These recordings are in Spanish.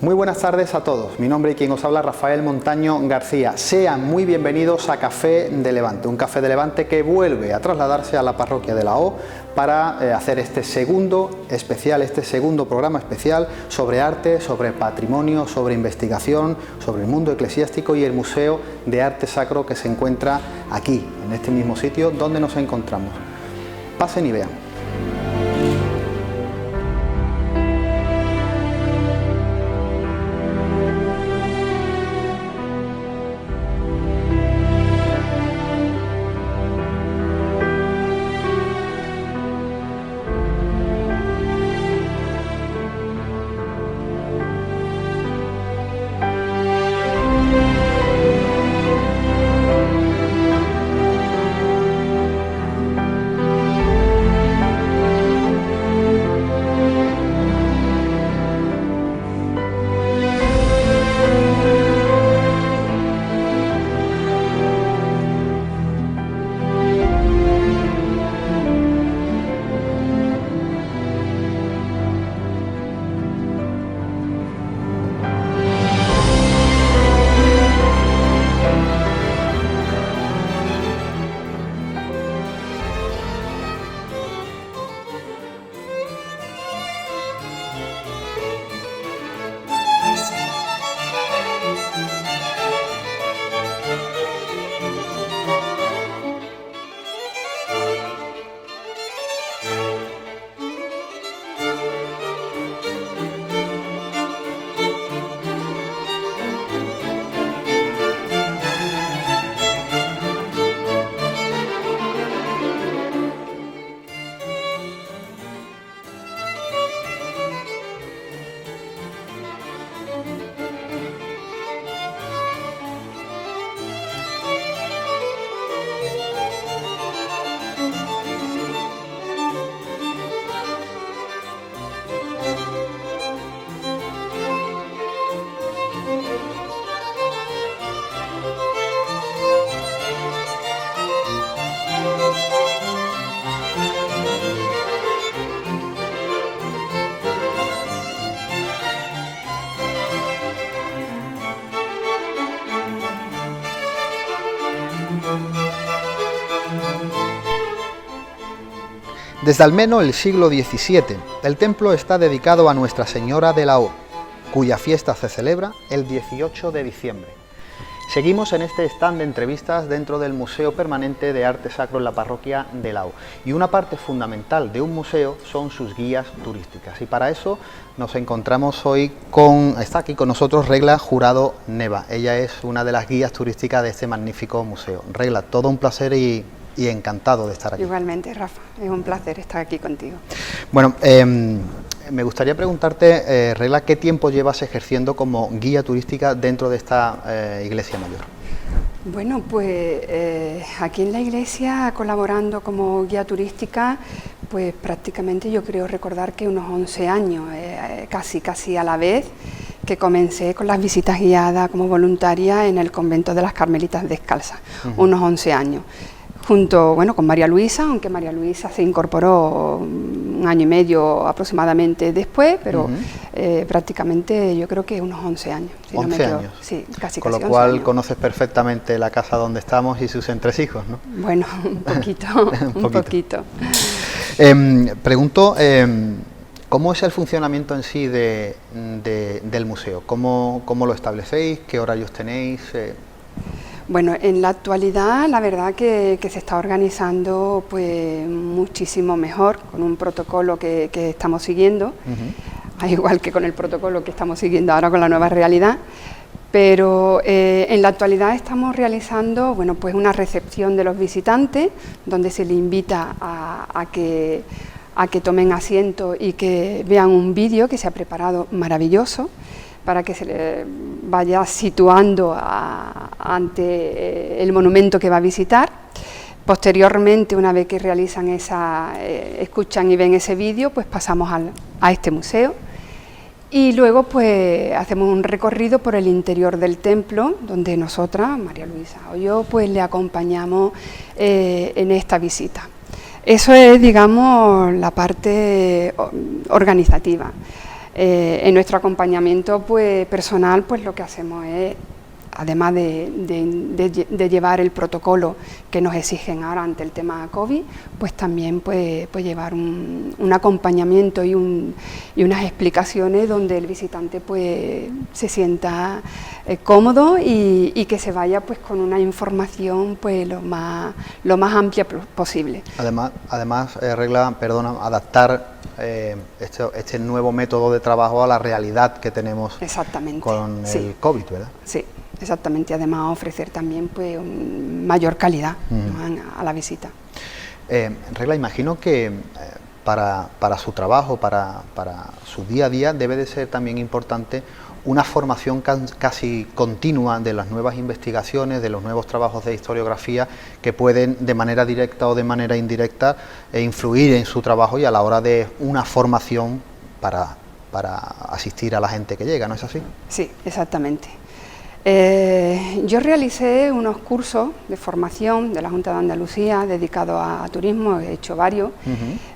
Muy buenas tardes a todos. Mi nombre y quien os habla, Rafael Montaño García. Sean muy bienvenidos a Café de Levante, un Café de Levante que vuelve a trasladarse a la parroquia de la O para hacer este segundo programa especial sobre arte, sobre patrimonio, sobre investigación, sobre el mundo eclesiástico y el Museo de Arte Sacro que se encuentra aquí, en este mismo sitio donde nos encontramos. Pasen y vean. Desde al menos el siglo XVII, el templo está dedicado a Nuestra Señora de la O, cuya fiesta se celebra el 18 de diciembre. Seguimos en este stand de entrevistas dentro del Museo Permanente de Arte Sacro en la parroquia de la O. Y una parte fundamental de un museo son sus guías turísticas. Y para eso nos encontramos hoy está aquí con nosotros Regla Jurado Neva. Ella es una de las guías turísticas de este magnífico museo. Regla, todo un placer y encantado de estar aquí. Igualmente, Rafa, es un placer estar aquí contigo. Bueno, me gustaría preguntarte, Regla, ¿qué tiempo llevas ejerciendo como guía turística dentro de esta iglesia mayor? Bueno, pues aquí en la iglesia, colaborando como guía turística, pues prácticamente yo creo recordar que unos 11 años, casi a la vez que comencé con las visitas guiadas como voluntaria en el convento de las Carmelitas Descalzas, unos 11 años. Junto, con María Luisa, aunque María Luisa se incorporó un año y medio aproximadamente después, pero prácticamente yo creo que unos 11 años. Si 11 no me años. Sí, casi. Con lo cual conoces perfectamente la casa donde estamos y sus entresijos, ¿no? Bueno, un poquito, un poquito. Pregunto, ¿cómo es el funcionamiento en sí del museo? ¿Cómo lo establecéis? ¿Qué horarios tenéis? Bueno, en la actualidad la verdad que se está organizando pues muchísimo mejor con un protocolo que estamos siguiendo, al igual que con el protocolo que estamos siguiendo ahora con la nueva realidad, pero en la actualidad estamos realizando pues una recepción de los visitantes donde se les invita a que tomen asiento y que vean un vídeo que se ha preparado maravilloso, para que se le vaya situando ante el monumento que va a visitar. Posteriormente, una vez que realizan escuchan y ven ese vídeo, pues pasamos a este museo y luego pues hacemos un recorrido por el interior del templo, donde nosotras, María Luisa o yo, pues le acompañamos en esta visita. Eso es, digamos, la parte organizativa. En nuestro acompañamiento pues, personal, pues lo que hacemos es, además de llevar el protocolo que nos exigen ahora ante el tema COVID, pues también pues llevar un acompañamiento y unas explicaciones donde el visitante pues se sienta cómodo y que se vaya pues con una información pues lo más amplia posible. Además Regla, perdona, adaptar este nuevo método de trabajo a la realidad que tenemos con el COVID, ¿verdad? Sí. Exactamente, además ofrecer también pues mayor calidad, ¿no?, a la visita. Regla, imagino que para su trabajo, para su día a día, debe de ser también importante una formación casi continua de las nuevas investigaciones, de los nuevos trabajos de historiografía que pueden de manera directa o de manera indirecta influir en su trabajo y a la hora de una formación para asistir a la gente que llega, ¿no es así? Sí, exactamente. Yo realicé unos cursos de formación de la Junta de Andalucía dedicados a turismo, he hecho varios.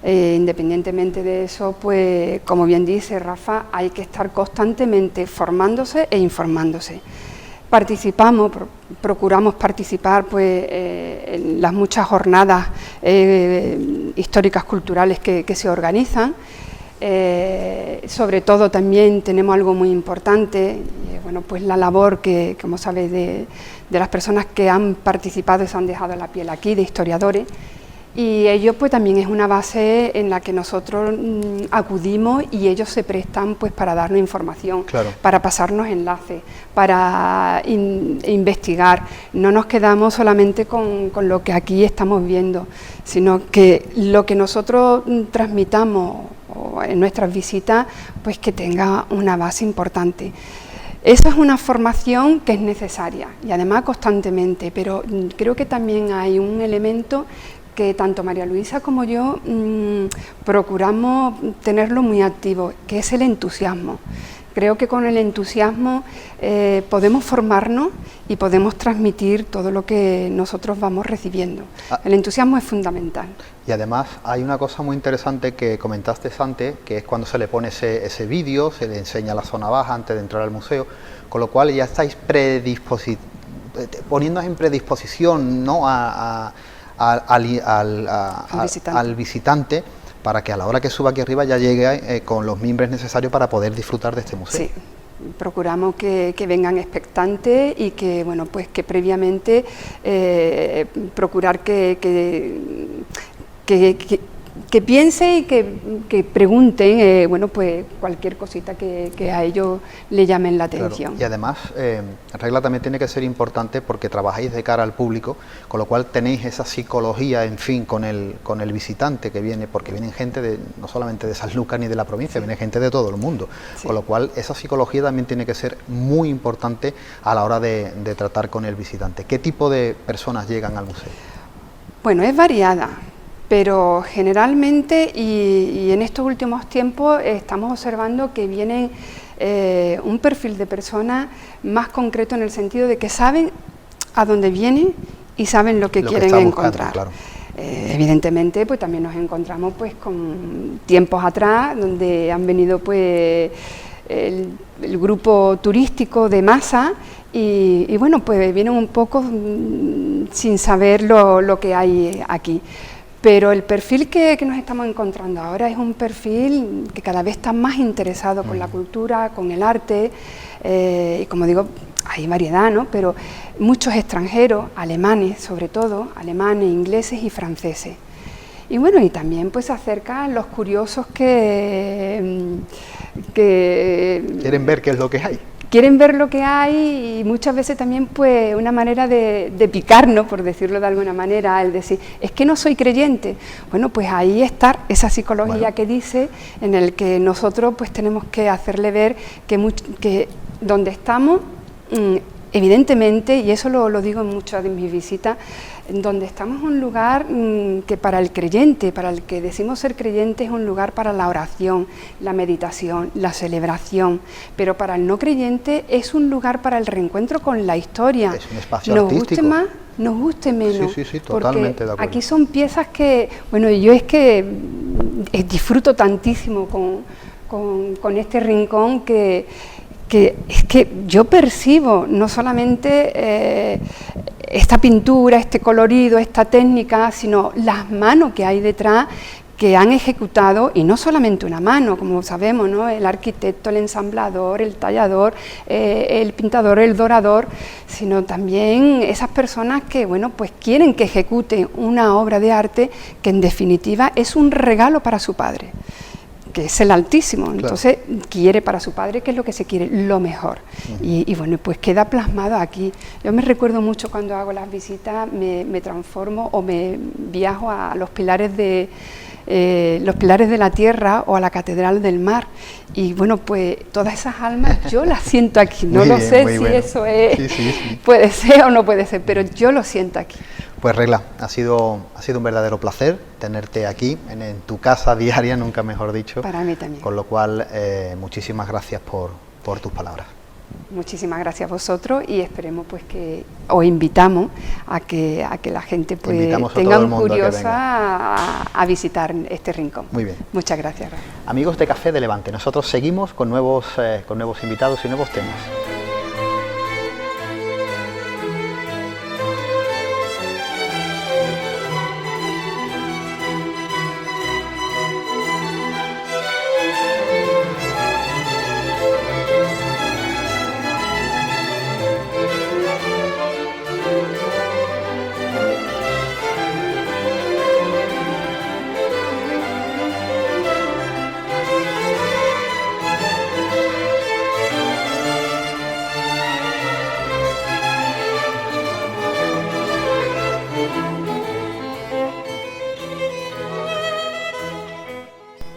Independientemente de eso, pues como bien dice Rafa, hay que estar constantemente formándose e informándose. Procuramos participar pues, en las muchas jornadas históricas culturales que se organizan. Sobre todo también tenemos algo muy importante, bueno, pues la labor que, como sabéis, de las personas que han participado y se han dejado la piel aquí, de historiadores, y ello pues también es una base en la que nosotros acudimos y ellos se prestan pues para darnos información, claro, para pasarnos enlaces, para investigar. No nos quedamos solamente con lo que aquí estamos viendo, sino que lo que nosotros transmitamos en nuestras visitas, pues que tenga una base importante. Esa es una formación que es necesaria y además constantemente, pero creo que también hay un elemento que tanto María Luisa como yo procuramos tenerlo muy activo, que es el entusiasmo. Creo que con el entusiasmo podemos formarnos y podemos transmitir todo lo que nosotros vamos recibiendo. El entusiasmo es fundamental. Y además hay una cosa muy interesante que comentaste antes, que es cuando se le pone ese vídeo, se le enseña la zona baja antes de entrar al museo, con lo cual ya estáis poniéndonos en predisposición, ¿no?, al visitante, para que a la hora que suba aquí arriba ya llegue con los mimbres necesarios para poder disfrutar de este museo. Sí, procuramos que vengan expectantes y que, bueno, pues que previamente procurar que piense y que pregunten, bueno, pues cualquier cosita que a ellos le llamen la atención. Claro. Y además, Regla, también tiene que ser importante porque trabajáis de cara al público, con lo cual tenéis esa psicología, en fin, con el visitante que viene, porque vienen gente no solamente de Sanlúcar ni de la provincia, viene gente de todo el mundo, con lo cual esa psicología también tiene que ser muy importante a la hora de tratar con el visitante. ¿Qué tipo de personas llegan al museo? Bueno, es variada. Pero generalmente, y en estos últimos tiempos, estamos observando que vienen un perfil de personas más concreto en el sentido de que saben a dónde vienen y saben lo que quieren encontrar. Claro. Evidentemente, pues también nos encontramos pues con tiempos atrás donde han venido pues el grupo turístico de masa y bueno, pues vienen un poco sin saber lo que hay aquí. Pero el perfil que nos estamos encontrando ahora es un perfil que cada vez está más interesado con la cultura, con el arte, y como digo, hay variedad, ¿no? Pero muchos extranjeros, alemanes sobre todo, alemanes, ingleses y franceses. Y bueno, y también pues se acercan los curiosos que quieren ver qué es lo que hay. Quieren ver lo que hay y muchas veces también pues una manera de picarnos, por decirlo de alguna manera, el decir, es que no soy creyente. Bueno, pues ahí está esa psicología que dice, en el que nosotros pues tenemos que hacerle ver que donde estamos, evidentemente, y eso lo digo en muchas de mis visitas, donde estamos es un lugar que para el creyente, para el que decimos ser creyente, es un lugar para la oración, la meditación, la celebración, pero para el no creyente es un lugar para el reencuentro con la historia. Es un espacio artístico. Nos guste más, nos guste menos. Sí, totalmente de acuerdo. Aquí son piezas que, bueno, yo es que disfruto tantísimo con este rincón que es que yo percibo no solamente esta pintura, este colorido, esta técnica, sino las manos que hay detrás, que han ejecutado, y no solamente una mano, como sabemos, ¿no? El arquitecto, el ensamblador, el tallador, el pintador, el dorador, sino también esas personas que, bueno, pues quieren que ejecuten una obra de arte que en definitiva es un regalo para su padre, que es el Altísimo. Claro. Entonces quiere para su padre, ¿qué es lo que se quiere? Lo mejor. Y bueno, pues queda plasmado aquí. Yo me recuerdo mucho cuando hago las visitas, me transformo o me viajo a los pilares de la tierra o a la Catedral del Mar, y bueno, pues todas esas almas yo las siento aquí. No lo sé si eso es, puede ser o no puede ser, pero yo lo siento aquí. Pues Regla, ha sido un verdadero placer tenerte aquí, en tu casa diaria, nunca mejor dicho. Para mí también. Con lo cual, muchísimas gracias por tus palabras. Muchísimas gracias a vosotros, y esperemos pues que os invitamos a que la gente pues tenga curiosa a visitar este rincón. Muy bien. Muchas gracias. Amigos de Café de Levante, nosotros seguimos con nuevos invitados y nuevos temas.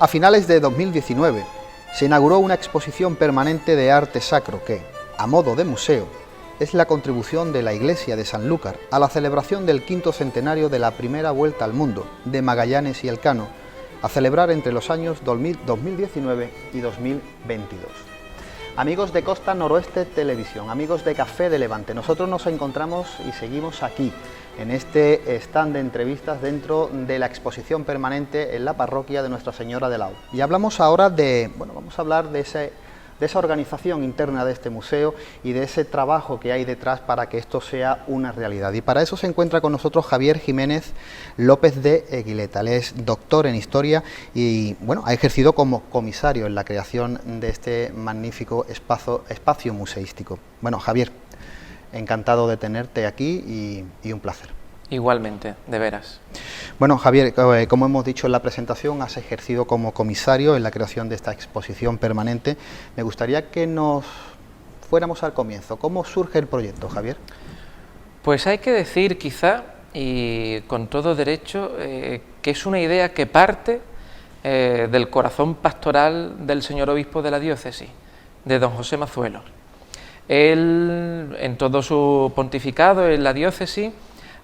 A finales de 2019 se inauguró una exposición permanente de arte sacro que, a modo de museo, es la contribución de la Iglesia de Sanlúcar a la celebración del 5º centenario de la primera vuelta al mundo de Magallanes y Elcano, a celebrar entre los años 2019 y 2022. Amigos de Costa Noroeste Televisión, amigos de Café de Levante, nosotros nos encontramos y seguimos aquí, en este stand de entrevistas dentro de la exposición permanente en la parroquia de Nuestra Señora de la O. Y hablamos ahora vamos a hablar de esa organización interna de este museo y de ese trabajo que hay detrás para que esto sea una realidad. Y para eso se encuentra con nosotros Javier Jiménez López de Eguileta. Él es doctor en Historia y bueno, ha ejercido como comisario en la creación de este magnífico espacio museístico. Bueno, Javier, encantado de tenerte aquí y un placer. Igualmente, de veras. Bueno, Javier, como hemos dicho en la presentación, has ejercido como comisario en la creación de esta exposición permanente. Me gustaría que nos fuéramos al comienzo. ¿Cómo surge el proyecto, Javier? Pues hay que decir, quizá, y con todo derecho, que es una idea que parte del corazón pastoral del señor obispo de la diócesis, de don José Mazuelo. Él, en todo su pontificado en la diócesis,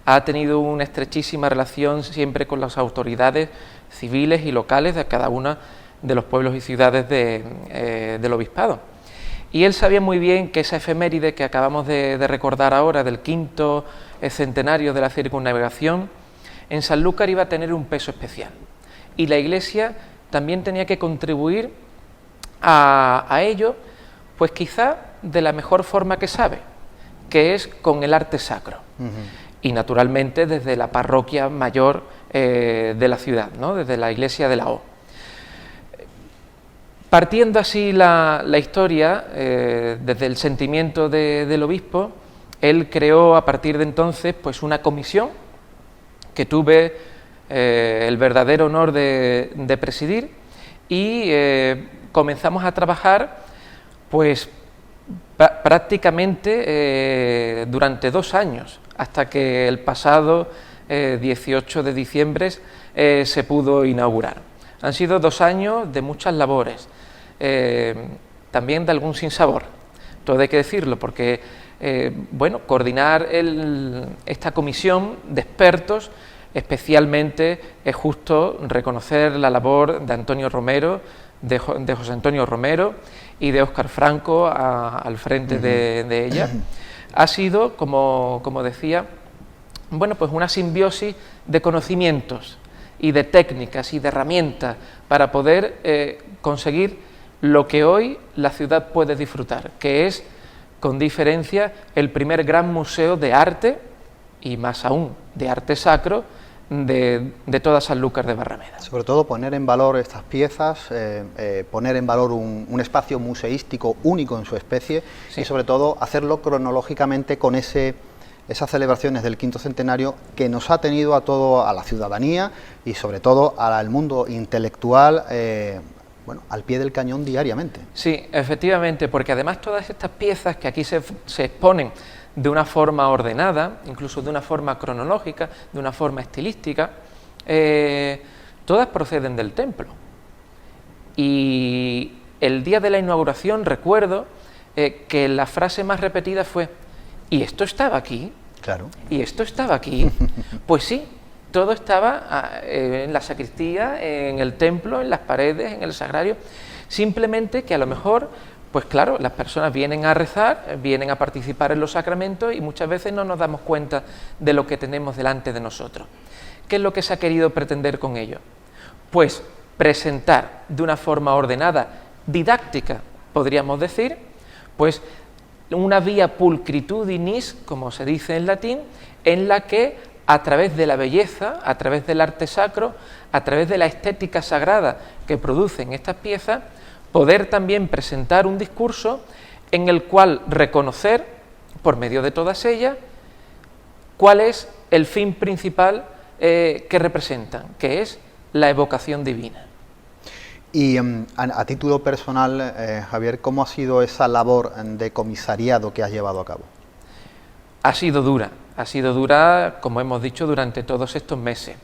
ha tenido una estrechísima relación siempre con las autoridades civiles y locales de cada uno de los pueblos y ciudades del obispado. Y él sabía muy bien que esa efeméride que acabamos de recordar ahora, del 5º centenario de la circunnavegación, en Sanlúcar iba a tener un peso especial. Y la Iglesia también tenía que contribuir a ello, pues quizá de la mejor forma que sabe, que es con el arte sacro. Y naturalmente desde la parroquia mayor de la ciudad, ¿no? Desde la iglesia de la O. Partiendo así la historia, desde el sentimiento del obispo, él creó a partir de entonces pues una comisión que tuve el verdadero honor de presidir, y comenzamos a trabajar pues prácticamente durante 2 años, hasta que el pasado 18 de diciembre se pudo inaugurar. Han sido 2 años de muchas labores, también de algún sinsabor, todo hay que decirlo, porque coordinar esta comisión de expertos, especialmente es justo reconocer la labor de Antonio Romero, de José Antonio Romero y de Óscar Franco al frente de ella. Ha sido, como decía, pues una simbiosis de conocimientos y de técnicas y de herramientas para poder conseguir lo que hoy la ciudad puede disfrutar, que es, con diferencia, el primer gran museo de arte, y más aún de arte sacro, de toda Sanlúcar de Barrameda. Sobre todo poner en valor estas piezas, poner en valor un espacio museístico único en su especie, sí, y sobre todo hacerlo cronológicamente con esas celebraciones del quinto centenario que nos ha tenido a la ciudadanía y sobre todo al mundo intelectual bueno, al pie del cañón diariamente. Sí, efectivamente, porque además todas estas piezas que aquí se exponen de una forma ordenada, incluso de una forma cronológica, de una forma estilística, todas proceden del templo. Y el día de la inauguración recuerdo que la frase más repetida fue: ¿y esto estaba aquí? Claro. ¿Y esto estaba aquí? Pues sí, todo estaba en la sacristía, en el templo, en las paredes, en el sagrario, simplemente que a lo mejor, pues claro, las personas vienen a rezar, vienen a participar en los sacramentos y muchas veces no nos damos cuenta de lo que tenemos delante de nosotros. ¿Qué es lo que se ha querido pretender con ello? Pues presentar de una forma ordenada, didáctica, podríamos decir, pues una vía pulcritudinis, como se dice en latín, en la que a través de la belleza, a través del arte sacro, a través de la estética sagrada que producen estas piezas, poder también presentar un discurso en el cual reconocer, por medio de todas ellas, cuál es el fin principal que representan, que es la evocación divina. Y a título personal, Javier, ¿cómo ha sido esa labor de comisariado que has llevado a cabo? Ha sido dura, como hemos dicho, durante todos estos meses.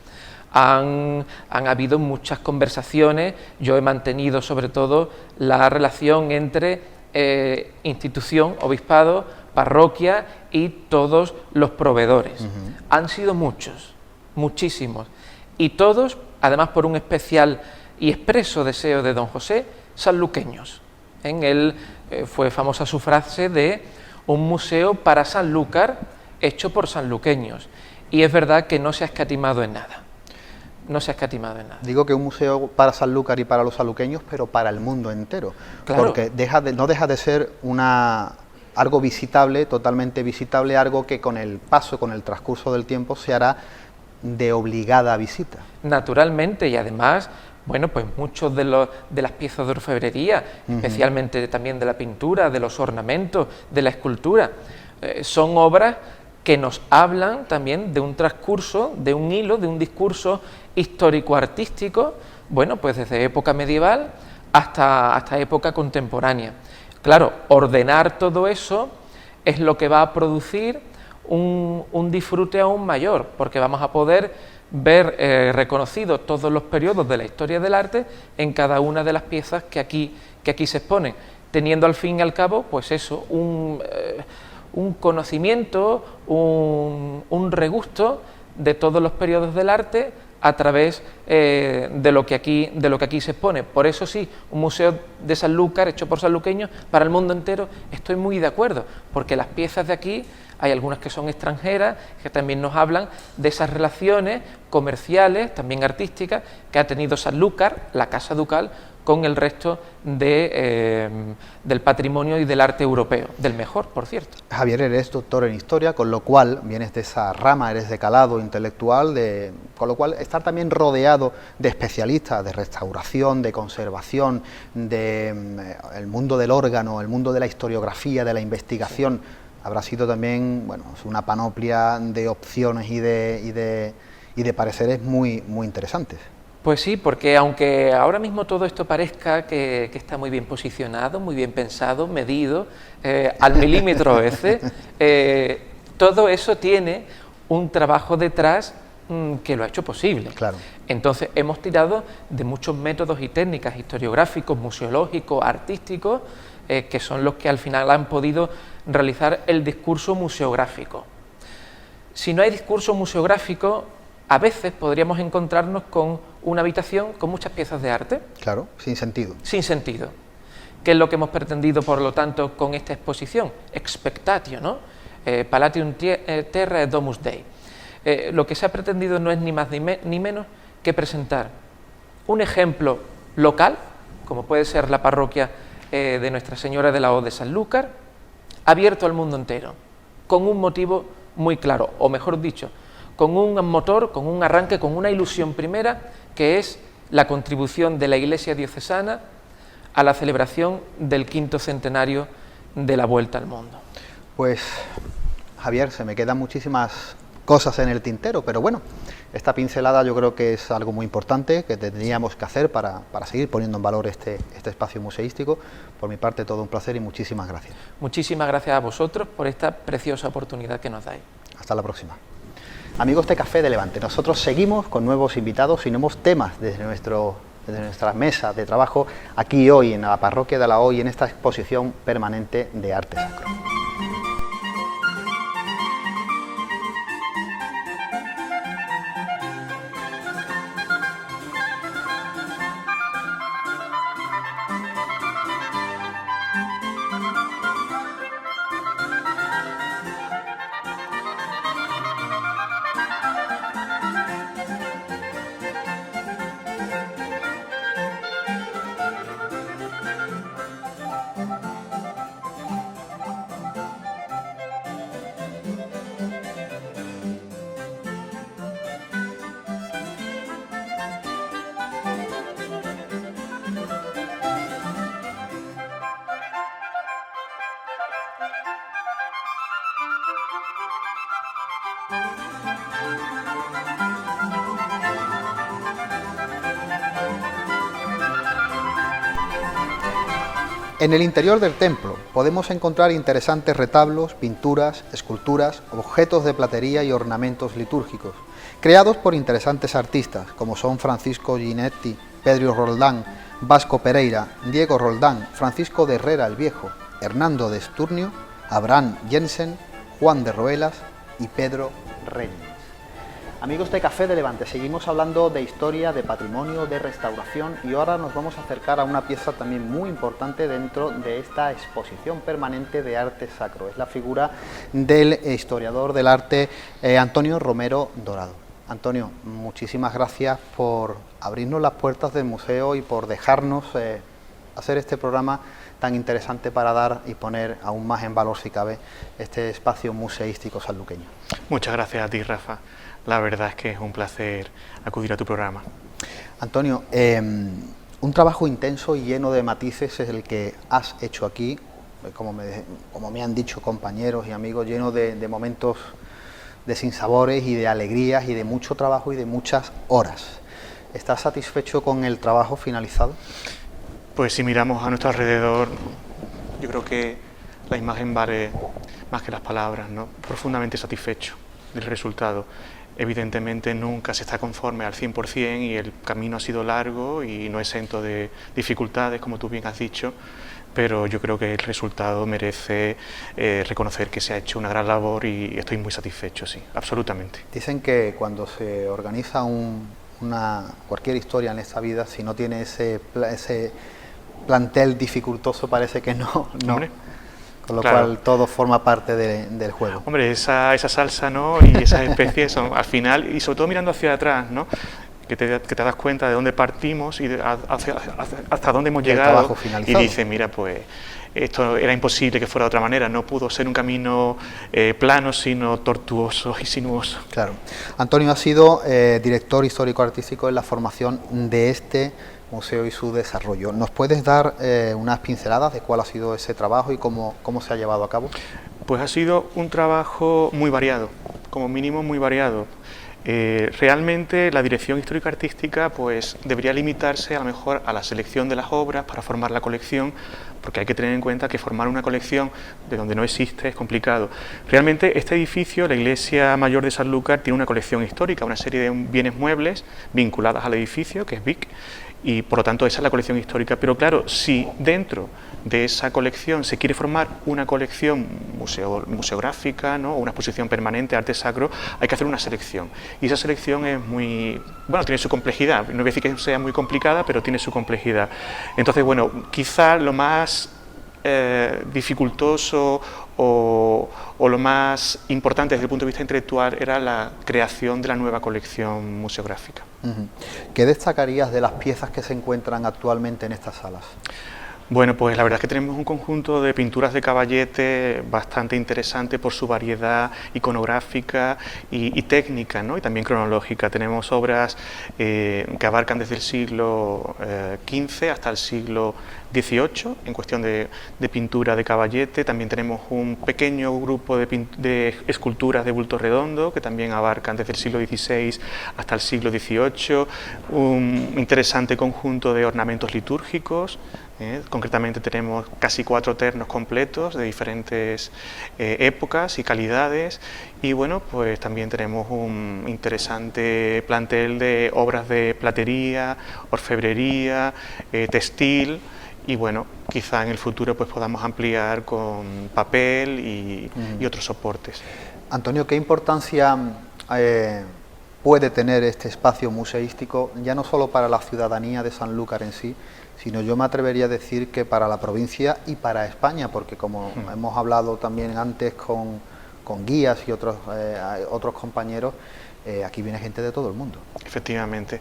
Han habido muchas conversaciones, yo he mantenido sobre todo la relación entre institución, obispado, parroquia y todos los proveedores. Han sido muchos, muchísimos, y todos, además por un especial y expreso deseo de don José, sanluqueños. En él fue famosa su frase de un museo para Sanlúcar hecho por sanluqueños, y es verdad que no se ha escatimado en nada. No se ha escatimado en nada. Digo que un museo para Sanlúcar y para los sanluqueños, pero para el mundo entero, claro, porque no deja de ser algo visitable, totalmente visitable, algo que con el paso, con el transcurso del tiempo se hará de obligada visita. Naturalmente, y además, bueno, pues muchos de las piezas de orfebrería, especialmente también de la pintura, de los ornamentos, de la escultura, son obras que nos hablan también de un transcurso, de un hilo, de un discurso histórico-artístico, bueno, pues desde época medieval hasta época contemporánea. Claro, ordenar todo eso es lo que va a producir un disfrute aún mayor, porque vamos a poder ver reconocidos todos los periodos de la historia del arte en cada una de las piezas que aquí se exponen, teniendo al fin y al cabo, pues eso, un conocimiento, un regusto de todos los periodos del arte a través de lo que aquí se expone. Por eso sí, un museo de Sanlúcar hecho por sanluqueños para el mundo entero, estoy muy de acuerdo, porque las piezas de aquí hay algunas que son extranjeras, que también nos hablan de esas relaciones comerciales, también artísticas, que ha tenido Sanlúcar, la Casa Ducal, con el resto del patrimonio y del arte europeo, del mejor, por cierto. Javier, eres doctor en Historia, con lo cual vienes de esa rama, eres de calado intelectual, con lo cual estar también rodeado de especialistas de restauración, de conservación, el mundo del órgano, el mundo de la historiografía, de la investigación, habrá sido también, bueno, una panoplia de opciones y de pareceres muy, muy interesantes. Pues sí, porque aunque ahora mismo todo esto parezca que está muy bien posicionado, muy bien pensado, medido, al milímetro a veces, todo eso tiene un trabajo detrás que lo ha hecho posible. Claro. Entonces hemos tirado de muchos métodos y técnicas historiográficos, museológicos, artísticos, que son los que al final han podido realizar el discurso museográfico. Si no hay discurso museográfico, a veces podríamos encontrarnos con una habitación con muchas piezas de arte. Claro, sin sentido. Sin sentido. ¿Qué es lo que hemos pretendido, por lo tanto, con esta exposición? Expectatio, ¿no? Palatium terra et domus Dei. Lo que se ha pretendido no es ni más ni menos que presentar un ejemplo local, como puede ser la parroquia de Nuestra Señora de la O de Sanlúcar, abierto al mundo entero, con un motivo muy claro, o mejor dicho, con un motor, con un arranque, con una ilusión primera, que es la contribución de la Iglesia diocesana a la celebración del 5º centenario de la Vuelta al Mundo. Pues, Javier, se me quedan muchísimas cosas en el tintero, pero bueno, esta pincelada yo creo que es algo muy importante que tendríamos que hacer para seguir poniendo en valor este espacio museístico. Por mi parte, todo un placer y muchísimas gracias. Muchísimas gracias a vosotros por esta preciosa oportunidad que nos dais. Hasta la próxima. Amigos de Café de Levante, nosotros seguimos con nuevos invitados y nuevos temas desde nuestra mesa de trabajo aquí hoy en la Parroquia de la O y en esta exposición permanente de arte sacro. En el interior del templo podemos encontrar interesantes retablos, pinturas, esculturas, objetos de platería y ornamentos litúrgicos, creados por interesantes artistas como son Francisco Ginetti, Pedro Roldán, Vasco Pereira, Diego Roldán, Francisco de Herrera el Viejo, Hernando de Esturnio, Abraham Jensen, Juan de Roelas y Pedro Reyes. Amigos de Café de Levante, seguimos hablando de historia, de patrimonio, de restauración y ahora nos vamos a acercar a una pieza también muy importante dentro de esta exposición permanente de arte sacro. Es la figura del historiador del arte Antonio Romero Dorado. Antonio, muchísimas gracias por abrirnos las puertas del museo y por dejarnos hacer este programa tan interesante para dar y poner aún más en valor, si cabe, este espacio museístico sanluqueño. Muchas gracias a ti, Rafa. La verdad es que es un placer acudir a tu programa. Antonio, un trabajo intenso y lleno de matices es el que has hecho aquí, como me han dicho compañeros y amigos, lleno de momentos de sinsabores y de alegrías y de mucho trabajo y de muchas horas. ¿Estás satisfecho con el trabajo finalizado? Pues si miramos a nuestro alrededor, yo creo que la imagen vale más que las palabras, ¿no? Profundamente satisfecho del resultado. Evidentemente nunca se está conforme al 100% y el camino ha sido largo y no exento de dificultades, como tú bien has dicho, pero yo creo que el resultado merece reconocer que se ha hecho una gran labor y estoy muy satisfecho, sí, absolutamente. Dicen que cuando se organiza cualquier historia en esta vida, si no tiene ese plantel dificultoso, parece que no. Hombre, con lo claro, cual todo forma parte del juego. Hombre, esa salsa, ¿no? Y esas especies son al final, y sobre todo mirando hacia atrás, ¿no? Que te das cuenta de dónde partimos y hasta dónde hemos llegado, y dices, mira, pues esto era imposible que fuera de otra manera, no pudo ser un camino plano, sino tortuoso y sinuoso. Claro. Antonio ha sido director histórico-artístico en la formación de este museo y su desarrollo. ¿Nos puedes dar unas pinceladas de cuál ha sido ese trabajo y cómo se ha llevado a cabo? Pues ha sido un trabajo muy variado, como mínimo muy variado. Realmente la dirección histórico-artística pues debería limitarse a lo mejor a la selección de las obras para formar la colección, porque hay que tener en cuenta que formar una colección de donde no existe es complicado. Realmente este edificio, la Iglesia Mayor de Sanlúcar, tiene una colección histórica, una serie de bienes muebles vinculadas al edificio, que es BIC, y por lo tanto esa es la colección histórica. Pero claro, si dentro de esa colección se quiere formar una colección museográfica, ¿no? O una exposición permanente de arte sacro, hay que hacer una selección. Y esa selección es tiene su complejidad. No voy a decir que sea muy complicada, pero tiene su complejidad. Entonces, bueno, quizá lo más dificultoso o lo más importante desde el punto de vista intelectual era la creación de la nueva colección museográfica. ¿Qué destacarías de las piezas que se encuentran actualmente en estas salas? Bueno, pues la verdad es que tenemos un conjunto de pinturas de Caballete bastante interesante por su variedad iconográfica y técnica, ¿no? Y también cronológica. Tenemos obras que abarcan desde el siglo XV hasta el siglo XVIII en cuestión de pintura de Caballete. También tenemos un pequeño grupo de esculturas de bulto redondo que también abarcan desde el siglo XVI hasta el siglo XVIII. Un interesante conjunto de ornamentos litúrgicos. Concretamente tenemos casi 4 ternos completos de diferentes épocas y calidades, y bueno, pues también tenemos un interesante plantel de obras de platería, orfebrería, textil, y bueno, quizá en el futuro pues podamos ampliar con papel y otros soportes. Antonio, ¿qué importancia puede tener este espacio museístico, ya no solo para la ciudadanía de Sanlúcar en sí, sino yo me atrevería a decir que para la provincia y para España, porque como hemos hablado también antes con guías y otros compañeros, aquí viene gente de todo el mundo. Efectivamente.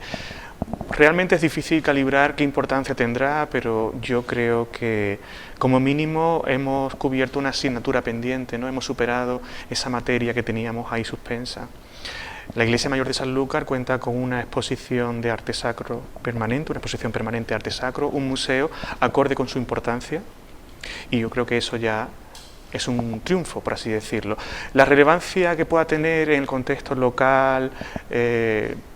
Realmente es difícil calibrar qué importancia tendrá, pero yo creo que como mínimo hemos cubierto una asignatura pendiente, ¿no? Hemos superado esa materia que teníamos ahí suspensa. La Iglesia Mayor de Sanlúcar cuenta con una exposición de arte sacro permanente, una exposición permanente de arte sacro, un museo acorde con su importancia, y yo creo que eso ya es un triunfo, por así decirlo. La relevancia que pueda tener en el contexto local,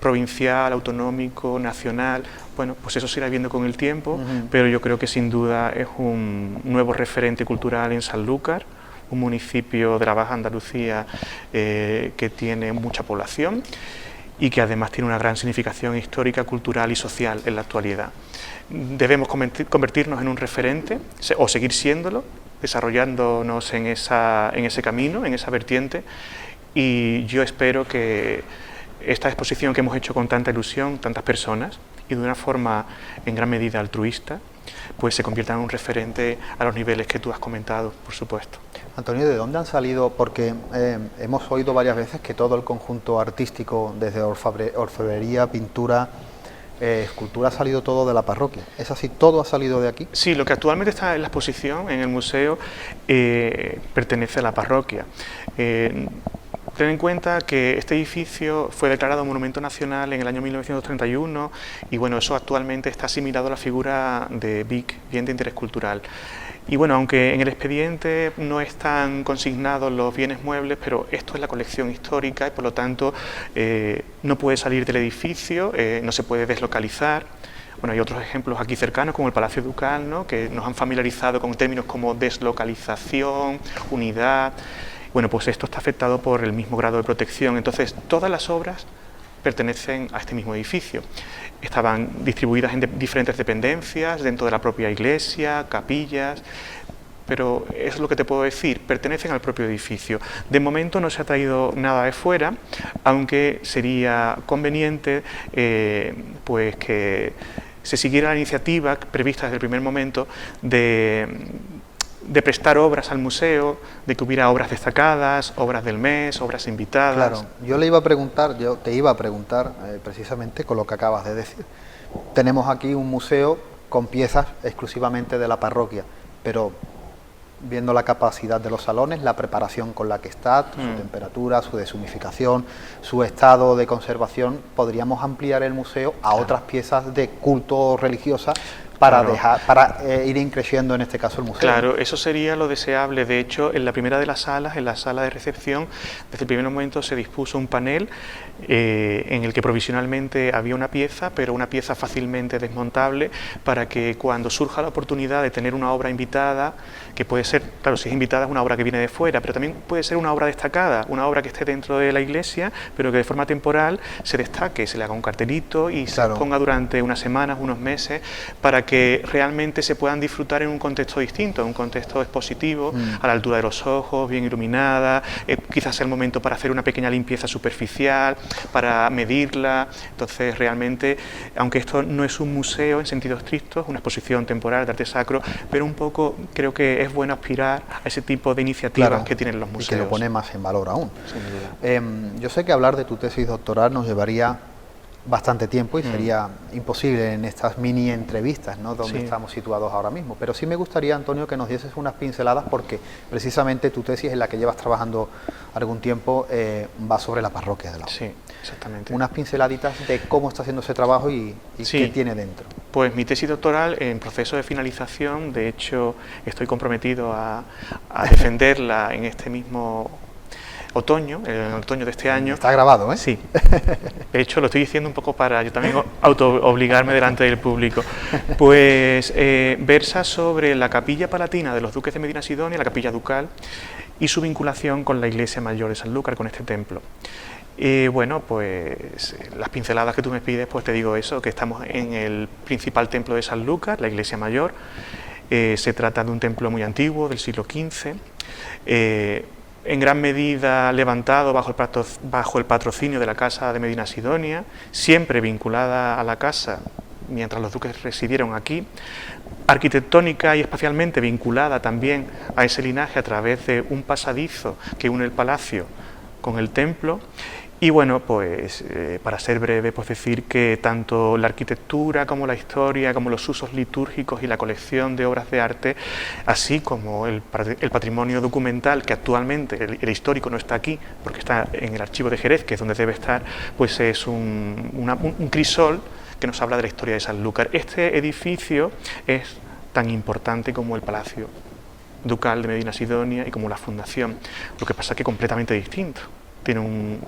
provincial, autonómico, nacional, bueno, pues eso se irá viendo con el tiempo, pero yo creo que sin duda es un nuevo referente cultural en Sanlúcar, un municipio de la Baja Andalucía que tiene mucha población y que además tiene una gran significación histórica, cultural y social en la actualidad. Debemos convertirnos en un referente o seguir siéndolo, desarrollándonos en ese camino, en esa vertiente, y yo espero que esta exposición que hemos hecho con tanta ilusión, tantas personas, y de una forma en gran medida altruista, pues se convierta en un referente a los niveles que tú has comentado, por supuesto. Antonio, ¿de dónde han salido? Porque hemos oído varias veces que todo el conjunto artístico, desde orfebrería, pintura, escultura, ha salido todo de la parroquia. ¿Es así? ¿Todo ha salido de aquí? Sí, lo que actualmente está en la exposición, en el museo, pertenece a la parroquia. Ten en cuenta que este edificio fue declarado Monumento Nacional en el año 1931 y bueno, eso actualmente está asimilado a la figura de BIC, Bien de Interés Cultural. Y bueno, aunque en el expediente no están consignados los bienes muebles, pero esto es la colección histórica y por lo tanto no puede salir del edificio, no se puede deslocalizar. Bueno, hay otros ejemplos aquí cercanos como el Palacio Ducal, ¿no?, que nos han familiarizado con términos como deslocalización, unidad. Bueno, pues esto está afectado por el mismo grado de protección, entonces todas las obras pertenecen a este mismo edificio. Estaban distribuidas en diferentes dependencias, dentro de la propia iglesia, capillas, pero es lo que te puedo decir, pertenecen al propio edificio. De momento no se ha traído nada de fuera, aunque sería conveniente pues que se siguiera la iniciativa prevista desde el primer momento de prestar obras al museo, de que hubiera obras destacadas, obras del mes, obras invitadas. Claro, yo te iba a preguntar precisamente con lo que acabas de decir. Tenemos aquí un museo con piezas exclusivamente de la parroquia, pero viendo la capacidad de los salones, la preparación con la que está, su temperatura, su deshumificación, su estado de conservación, podríamos ampliar el museo a otras piezas de culto religiosa para ir increciendo en este caso el museo. Claro, eso sería lo deseable. De hecho, en la primera de las salas, en la sala de recepción, desde el primer momento se dispuso un panel en el que provisionalmente había una pieza, pero una pieza fácilmente desmontable, para que cuando surja la oportunidad de tener una obra invitada, que puede ser, claro, si es invitada es una obra que viene de fuera, pero también puede ser una obra destacada, una obra que esté dentro de la iglesia, pero que de forma temporal se destaque, se le haga un cartelito y se ponga durante unas semanas, unos meses, para que realmente se puedan disfrutar en un contexto distinto, en un contexto expositivo, a la altura de los ojos, bien iluminada, quizás sea el momento para hacer una pequeña limpieza superficial, para medirla. Entonces realmente, aunque esto no es un museo en sentido estricto, es una exposición temporal de arte sacro, pero un poco creo que es bueno aspirar a ese tipo de iniciativas, claro, que tienen los museos. Y que lo pone más en valor aún. Sin duda. Yo sé que hablar de tu tesis doctoral nos llevaría bastante tiempo y sería imposible en estas mini entrevistas, ¿no?, donde estamos situados ahora mismo, pero sí me gustaría, Antonio, que nos dieses unas pinceladas, porque precisamente tu tesis, en la que llevas trabajando algún tiempo, va sobre la parroquia de la O. Sí, exactamente. Unas pinceladitas de cómo está haciendo ese trabajo y qué tiene dentro. Pues mi tesis doctoral en proceso de finalización, de hecho estoy comprometido a defenderla en este mismo otoño, en el otoño de este año. Está grabado, ¿eh? Sí. De hecho, lo estoy diciendo un poco para yo también auto-obligarme delante del público. Pues versa sobre la capilla palatina de los duques de Medina Sidonia, la capilla ducal, y su vinculación con la iglesia mayor de Sanlúcar, con este templo. Bueno, pues las pinceladas que tú me pides, pues te digo eso, que estamos en el principal templo de Sanlúcar, la iglesia mayor. Se trata de un templo muy antiguo, del siglo XV, en gran medida levantado bajo el patrocinio de la Casa de Medina Sidonia, siempre vinculada a la casa mientras los duques residieron aquí, arquitectónica y espacialmente vinculada también a ese linaje a través de un pasadizo que une el palacio con el templo. Y bueno, pues para ser breve, pues decir que tanto la arquitectura como la historia, como los usos litúrgicos y la colección de obras de arte, así como el patrimonio documental, que actualmente el histórico no está aquí, porque está en el archivo de Jerez, que es donde debe estar, pues es un crisol que nos habla de la historia de Sanlúcar. Este edificio es tan importante como el Palacio Ducal de Medina Sidonia y como la fundación, lo que pasa es que completamente distinto. Tiene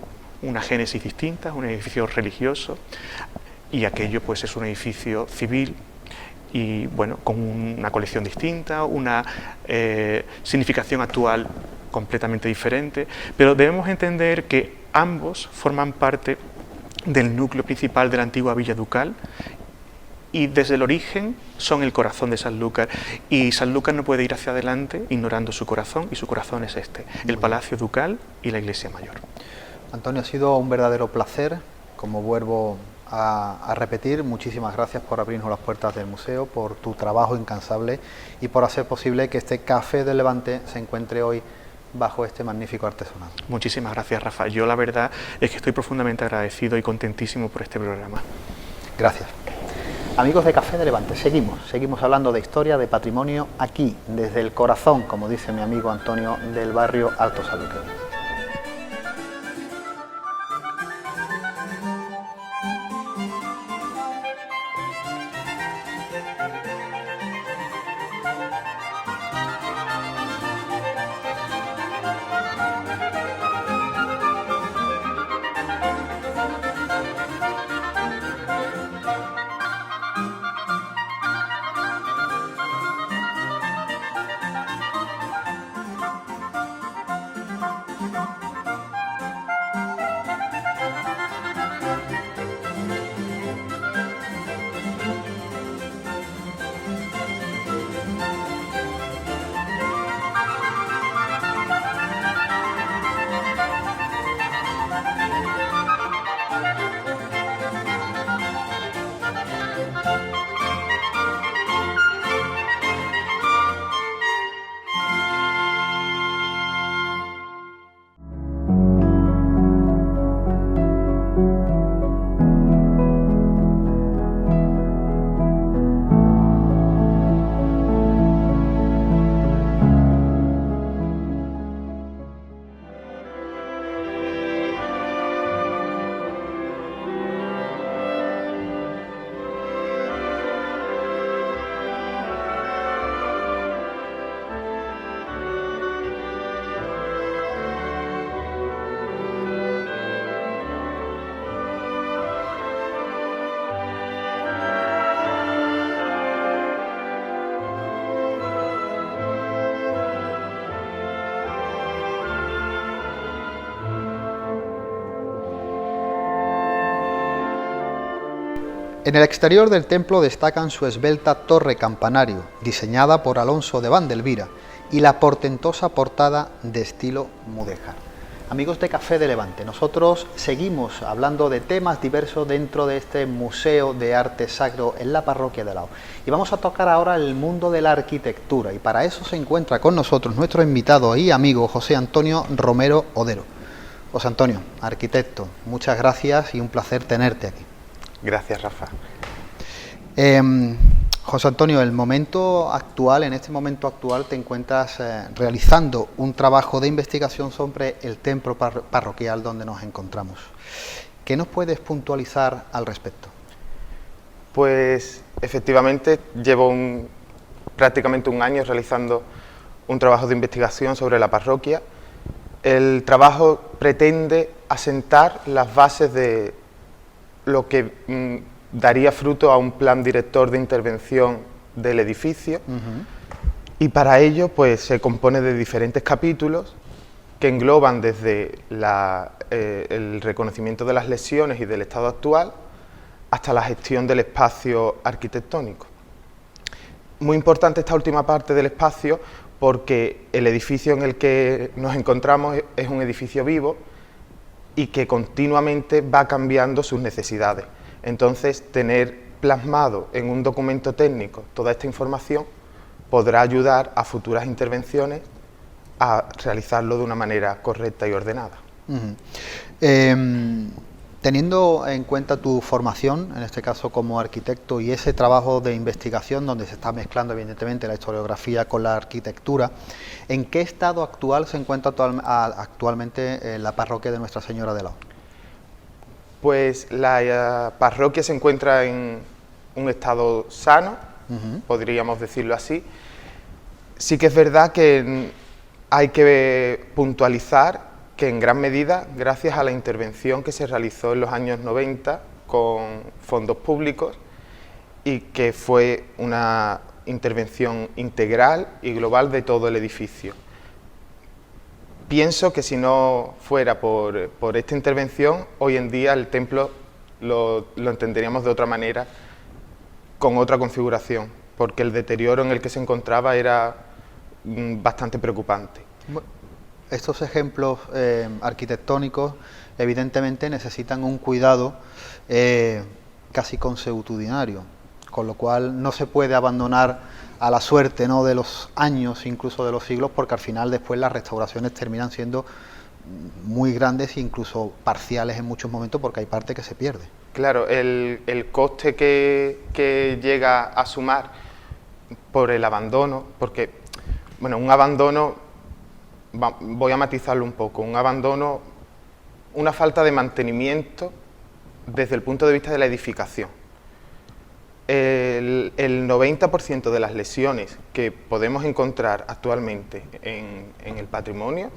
una génesis distinta, un edificio religioso, y aquello pues es un edificio civil y bueno, con una colección distinta, una significación actual completamente diferente, pero debemos entender que ambos forman parte del núcleo principal de la antigua Villa Ducal y desde el origen son el corazón de Sanlúcar, y Sanlúcar no puede ir hacia adelante ignorando su corazón, y su corazón es este, el Palacio Ducal y la Iglesia Mayor. Antonio, ha sido un verdadero placer, como vuelvo a repetir. Muchísimas gracias por abrirnos las puertas del museo, por tu trabajo incansable y por hacer posible que este Café del Levante se encuentre hoy bajo este magnífico artesonado. Muchísimas gracias, Rafa. Yo la verdad es que estoy profundamente agradecido y contentísimo por este programa. Gracias. Amigos de Café del Levante, seguimos hablando de historia, de patrimonio, aquí, desde el corazón, como dice mi amigo Antonio, del barrio Alto Sanlúcar. En el exterior del templo destacan su esbelta torre campanario, diseñada por Alonso de Vandelvira, y la portentosa portada de estilo mudéjar. Amigos de Café de Levante, nosotros seguimos hablando de temas diversos dentro de este Museo de Arte Sacro en la Parroquia de Lao. Y vamos a tocar ahora el mundo de la arquitectura, y para eso se encuentra con nosotros nuestro invitado y amigo José Antonio Romero Odero. José Antonio, arquitecto, muchas gracias y un placer tenerte aquí. Gracias, Rafa. José Antonio, en este momento actual te encuentras realizando un trabajo de investigación sobre el templo parroquial donde nos encontramos. ¿Qué nos puedes puntualizar al respecto? Pues efectivamente llevo prácticamente un año realizando un trabajo de investigación sobre la parroquia. El trabajo pretende asentar las bases de lo que daría fruto a un plan director de intervención del edificio. Y para ello pues se compone de diferentes capítulos que engloban desde el reconocimiento de las lesiones y del estado actual hasta la gestión del espacio arquitectónico. Muy importante esta última parte del espacio porque el edificio en el que nos encontramos es un edificio vivo y que continuamente va cambiando sus necesidades. Entonces, tener plasmado en un documento técnico toda esta información podrá ayudar a futuras intervenciones a realizarlo de una manera correcta y ordenada. Teniendo en cuenta tu formación, en este caso como arquitecto, y ese trabajo de investigación donde se está mezclando evidentemente la historiografía con la arquitectura, ¿en qué estado actual se encuentra actualmente la parroquia de Nuestra Señora de Lao? Pues la parroquia se encuentra en un estado sano, podríamos decirlo así. Sí que es verdad que hay que puntualizar que en gran medida, gracias a la intervención que se realizó en los años 90 con fondos públicos y que fue una intervención integral y global de todo el edificio. Pienso que si no fuera por esta intervención, hoy en día el templo lo entenderíamos de otra manera, con otra configuración, porque el deterioro en el que se encontraba era bastante preocupante. Estos ejemplos arquitectónicos evidentemente necesitan un cuidado casi consuetudinario, con lo cual no se puede abandonar a la suerte, ¿no?, de los años, incluso de los siglos, porque al final después las restauraciones terminan siendo muy grandes e incluso parciales en muchos momentos, porque hay parte que se pierde. Claro, el coste que llega a sumar por el abandono, porque, bueno, un abandono, voy a matizarlo un poco, un abandono, una falta de mantenimiento desde el punto de vista de la edificación. El 90% de las lesiones que podemos encontrar actualmente en el patrimonio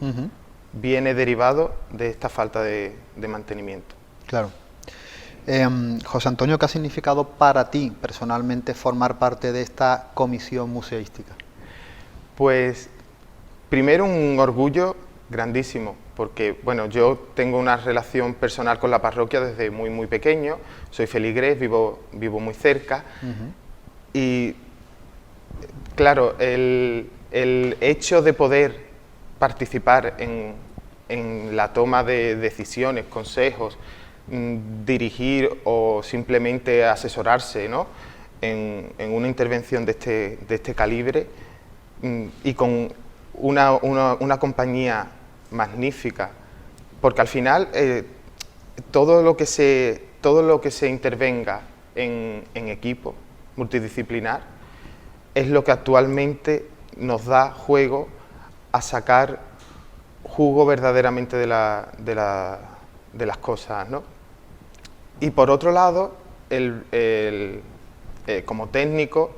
viene derivado de esta falta de mantenimiento. Claro. José Antonio, ¿qué ha significado para ti personalmente formar parte de esta comisión museística? Pues primero un orgullo grandísimo, porque bueno, yo tengo una relación personal con la parroquia desde muy pequeño, soy feligrés, vivo muy cerca, y claro, el hecho de poder participar en la toma de decisiones, consejos, dirigir o simplemente asesorarse, ¿no?, en una intervención de este calibre, y con una compañía magnífica, porque al final todo lo que se intervenga en equipo multidisciplinar es lo que actualmente nos da juego a sacar jugo verdaderamente de las cosas, ¿no? Y por otro lado, como técnico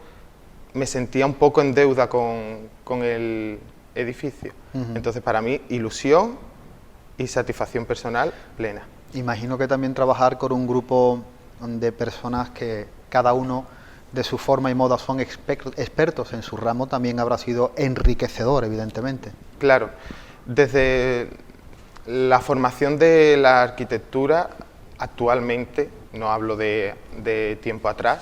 me sentía un poco en deuda con el edificio. Entonces, para mí, ilusión y satisfacción personal plena. Imagino que también trabajar con un grupo de personas que cada uno de su forma y modo son expertos en su ramo también habrá sido enriquecedor, evidentemente. Claro, desde la formación de la arquitectura actualmente no hablo de tiempo atrás,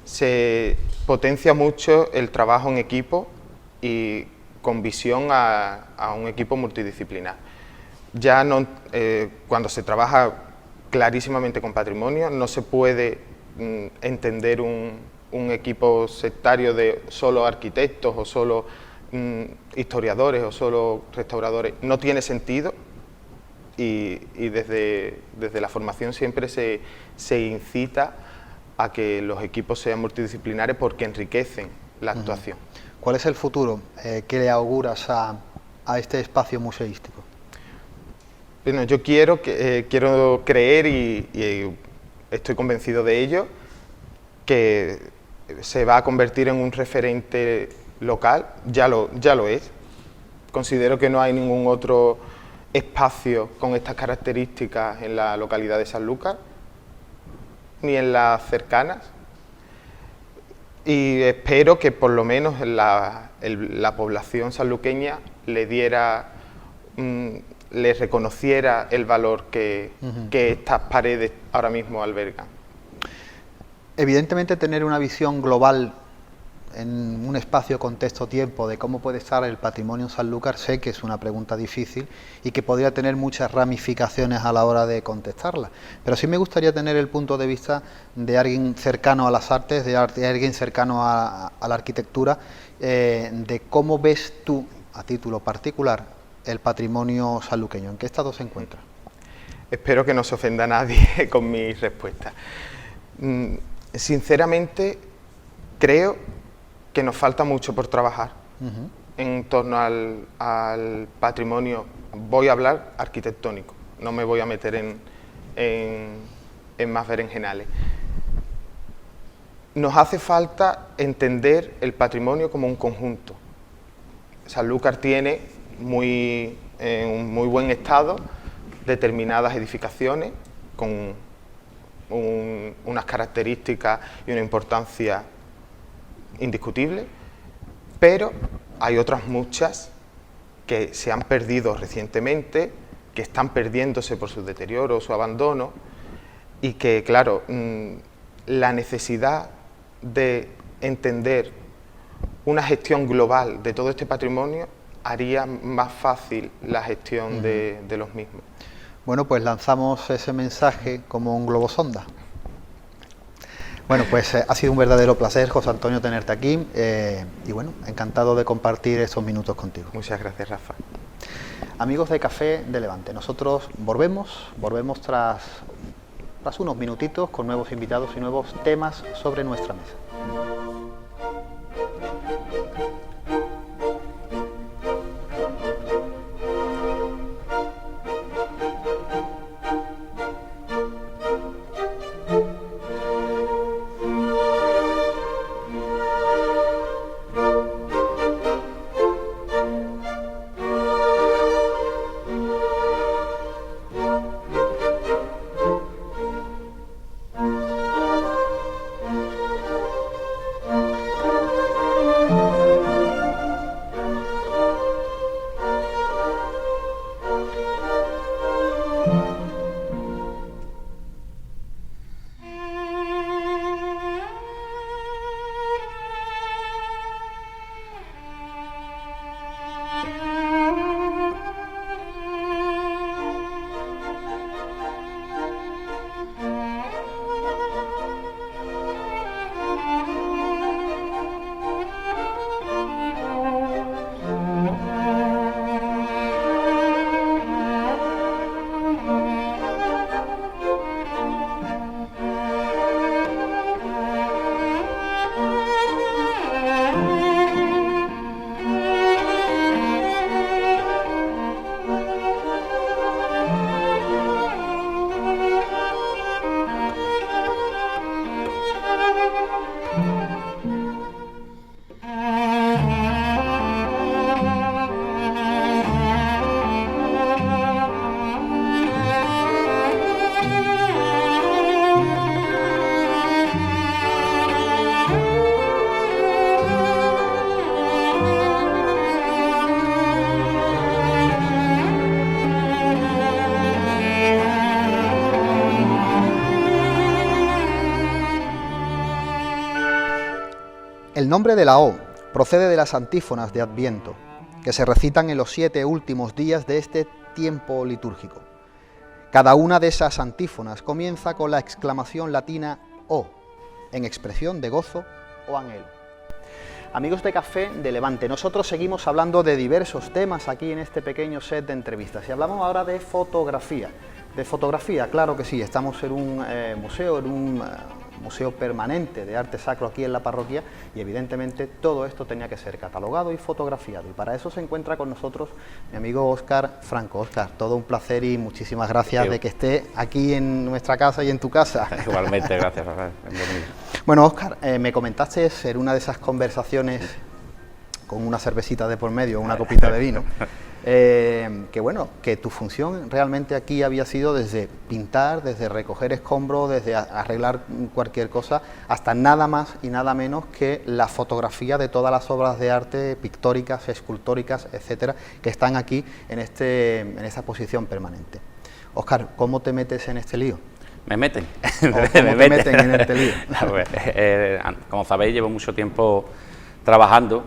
se potencia mucho el trabajo en equipo y con visión a un equipo multidisciplinar. Ya no, cuando se trabaja clarísimamente con patrimonio, no se puede entender un equipo sectario de solo arquitectos o solo historiadores o solo restauradores. No tiene sentido y desde la formación siempre se incita a que los equipos sean multidisciplinares porque enriquecen la actuación. ¿Cuál es el futuro que le auguras a este espacio museístico? Bueno, yo quiero creer y estoy convencido de ello, que se va a convertir en un referente local, ya lo es. Considero que no hay ningún otro espacio con estas características en la localidad de Sanlúcar, ni en las cercanas, y espero que por lo menos la población sanluqueña le reconociera el valor que estas paredes ahora mismo albergan. Evidentemente, tener una visión global en un espacio, contexto, tiempo, de cómo puede estar el patrimonio en Sanlúcar, sé que es una pregunta difícil y que podría tener muchas ramificaciones a la hora de contestarla. Pero sí me gustaría tener el punto de vista de alguien cercano a las artes, de alguien cercano a la arquitectura, de cómo ves tú, a título particular, el patrimonio sanluqueño. ¿En qué estado se encuentra? Espero que no se ofenda a nadie con mi respuesta. Sinceramente, creo que nos falta mucho por trabajar en torno al patrimonio. Voy a hablar arquitectónico, no me voy a meter en más berenjenales. Nos hace falta entender el patrimonio como un conjunto. Sanlúcar tiene en un muy buen estado determinadas edificaciones con unas características y una importancia indiscutible, pero hay otras muchas que se han perdido recientemente, que están perdiéndose por su deterioro o su abandono, y que, claro, la necesidad de entender una gestión global de todo este patrimonio haría más fácil la gestión de los mismos. Bueno, pues lanzamos ese mensaje como un globo sonda. Bueno, pues ha sido un verdadero placer, José Antonio, tenerte aquí y bueno, encantado de compartir estos minutos contigo. Muchas gracias, Rafa. Amigos de Café de Levante, nosotros volvemos tras unos minutitos con nuevos invitados y nuevos temas sobre nuestra mesa. El nombre de la O procede de las antífonas de Adviento, que se recitan en los 7 últimos días de este tiempo litúrgico. Cada una de esas antífonas comienza con la exclamación latina O, en expresión de gozo o anhelo. Amigos de Café de Levante, nosotros seguimos hablando de diversos temas aquí en este pequeño set de entrevistas y hablamos ahora de fotografía. De fotografía, claro que sí, estamos en un museo permanente de arte sacro aquí en la parroquia y evidentemente todo esto tenía que ser catalogado y fotografiado, y para eso se encuentra con nosotros mi amigo Óscar Franco. Óscar, todo un placer y muchísimas gracias de que esté aquí en nuestra casa y en tu casa. Igualmente, gracias, Rafael. Bueno, Óscar, me comentaste en una de esas conversaciones con una cervecita de por medio, una copita de vino, que bueno, que tu función realmente aquí había sido desde pintar, desde recoger escombros, desde arreglar cualquier cosa, hasta nada más y nada menos que la fotografía de todas las obras de arte pictóricas, escultóricas, etcétera, que están aquí en esta exposición permanente. Óscar, ¿cómo te metes en este lío? Me meten. ¿Cómo te meten en este lío? Como sabéis, llevo mucho tiempo trabajando,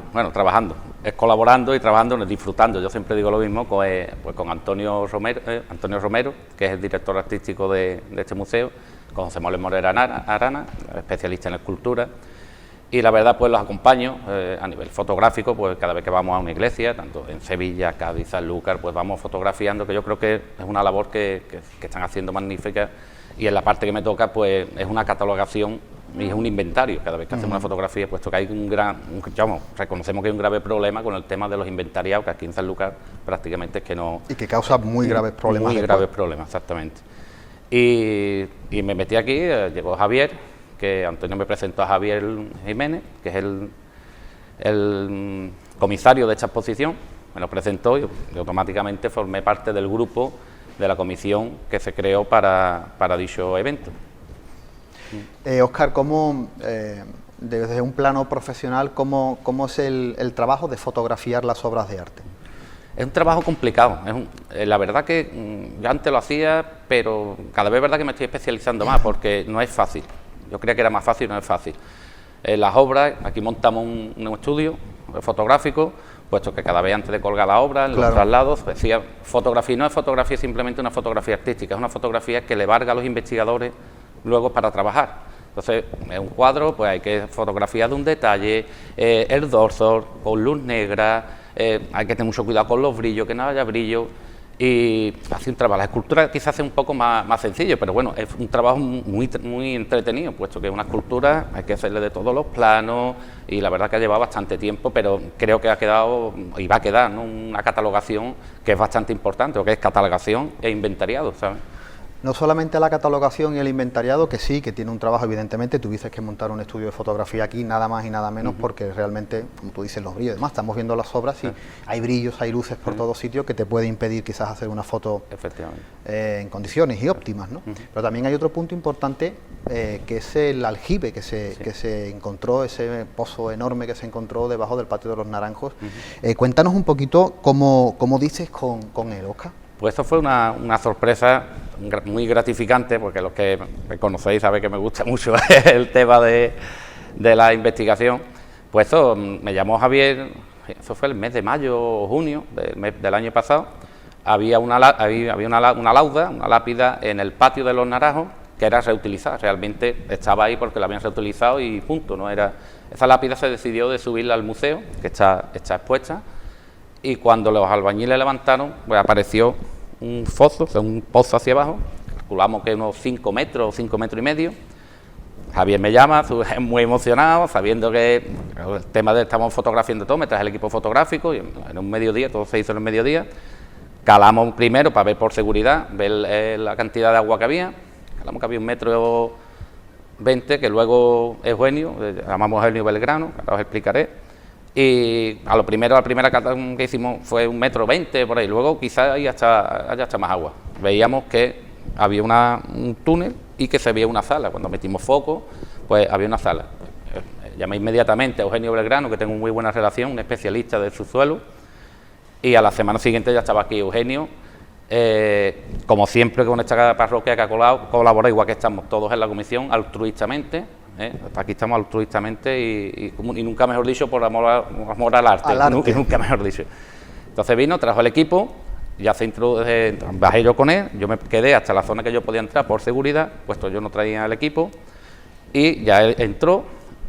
colaborando y trabajando, disfrutando. Yo siempre digo lo mismo con Antonio Romero, que es el director artístico de este museo, con José Manuel Morera Arana, especialista en escultura, y la verdad pues los acompaño a nivel fotográfico, pues cada vez que vamos a una iglesia, tanto en Sevilla, Cádiz, Sanlúcar, pues vamos fotografiando, que yo creo que es una labor que están haciendo magnífica, y en la parte que me toca pues es una catalogación y es un inventario. Cada vez que hacemos una fotografía, puesto que hay reconocemos que hay un grave problema con el tema de los inventariados, que aquí en Sanlúcar prácticamente es que no... Y que causa muy graves problemas. Muy graves problemas, exactamente. Y me metí aquí, llegó Javier, que Antonio me presentó a Javier Jiménez, que es el comisario de esta exposición, me lo presentó y automáticamente formé parte del grupo de la comisión que se creó para dicho evento. Óscar, ¿cómo, desde un plano profesional, cómo es el trabajo de fotografiar las obras de arte? Es un trabajo complicado. La verdad que yo antes lo hacía, pero cada vez es verdad que me estoy especializando más, porque no es fácil. Yo creía que era más fácil, no es fácil. Las obras, aquí montamos un estudio fotográfico, puesto que cada vez antes de colgar la obra, en los traslados, decía fotografía, no es fotografía simplemente una fotografía artística, es una fotografía que le valga a los investigadores luego para trabajar. Entonces, en un cuadro pues hay que fotografiar de un detalle, el dorso con luz negra, hay que tener mucho cuidado con los brillos, que no haya brillo, y hace un trabajo. La escultura quizás es un poco más sencillo, pero bueno, es un trabajo muy entretenido, puesto que es una escultura, hay que hacerle de todos los planos, y la verdad que ha llevado bastante tiempo, pero creo que ha quedado, y va a quedar, ¿no?, una catalogación que es bastante importante, o que es catalogación e inventariado, ¿sabes? No solamente la catalogación y el inventariado, que sí, que tiene un trabajo, evidentemente, tuviste que montar un estudio de fotografía aquí, nada más y nada menos, porque realmente, como tú dices, los brillos, además estamos viendo las obras y hay brillos, hay luces por todos sitios que te puede impedir quizás hacer una foto en condiciones y óptimas, ¿no? Pero también hay otro punto importante, que es el aljibe que se encontró, ese pozo enorme que se encontró debajo del Patio de los Naranjos. Cuéntanos un poquito cómo dices con él, Óscar. Pues esto fue una sorpresa muy gratificante, porque los que me conocéis sabéis que me gusta mucho el tema de la investigación. Pues eso, me llamó Javier, eso fue el mes de mayo o junio del año pasado. Había una lauda, una lápida en el Patio de los Naranjos, que era reutilizada, realmente estaba ahí porque la habían reutilizado y punto, no era... Esa lápida se decidió de subirla al museo, que está expuesta, y cuando los albañiles levantaron, pues apareció un foso, o sea, un pozo hacia abajo, calculamos que unos 5 metros o 5 metros y medio. Javier me llama, muy emocionado, sabiendo que el tema de estamos fotografiando todo, me traje el equipo fotográfico, y en un mediodía, todo se hizo en el mediodía, calamos primero para ver por seguridad, ver la cantidad de agua que había, calamos que había 1,20 metros, que luego Eugenio, llamamos Eugenio Belgrano, que ahora os explicaré. Y la primera que hicimos fue 1,20 metros por ahí, luego quizás haya hasta más agua. Veíamos que había un túnel y que se veía una sala. Cuando metimos foco, pues había una sala. Llamé inmediatamente a Eugenio Belgrano, que tengo muy buena relación, un especialista del subsuelo, y a la semana siguiente ya estaba aquí Eugenio. Como siempre con esta parroquia que ha colaborado, igual que estamos todos en la comisión, altruistamente, Aquí estamos altruistamente y nunca mejor dicho por amor al arte. Nunca mejor dicho. Entonces vino, trajo el equipo, ya bajé yo con él, yo me quedé hasta la zona que yo podía entrar por seguridad, puesto yo no traía el equipo, y ya él entró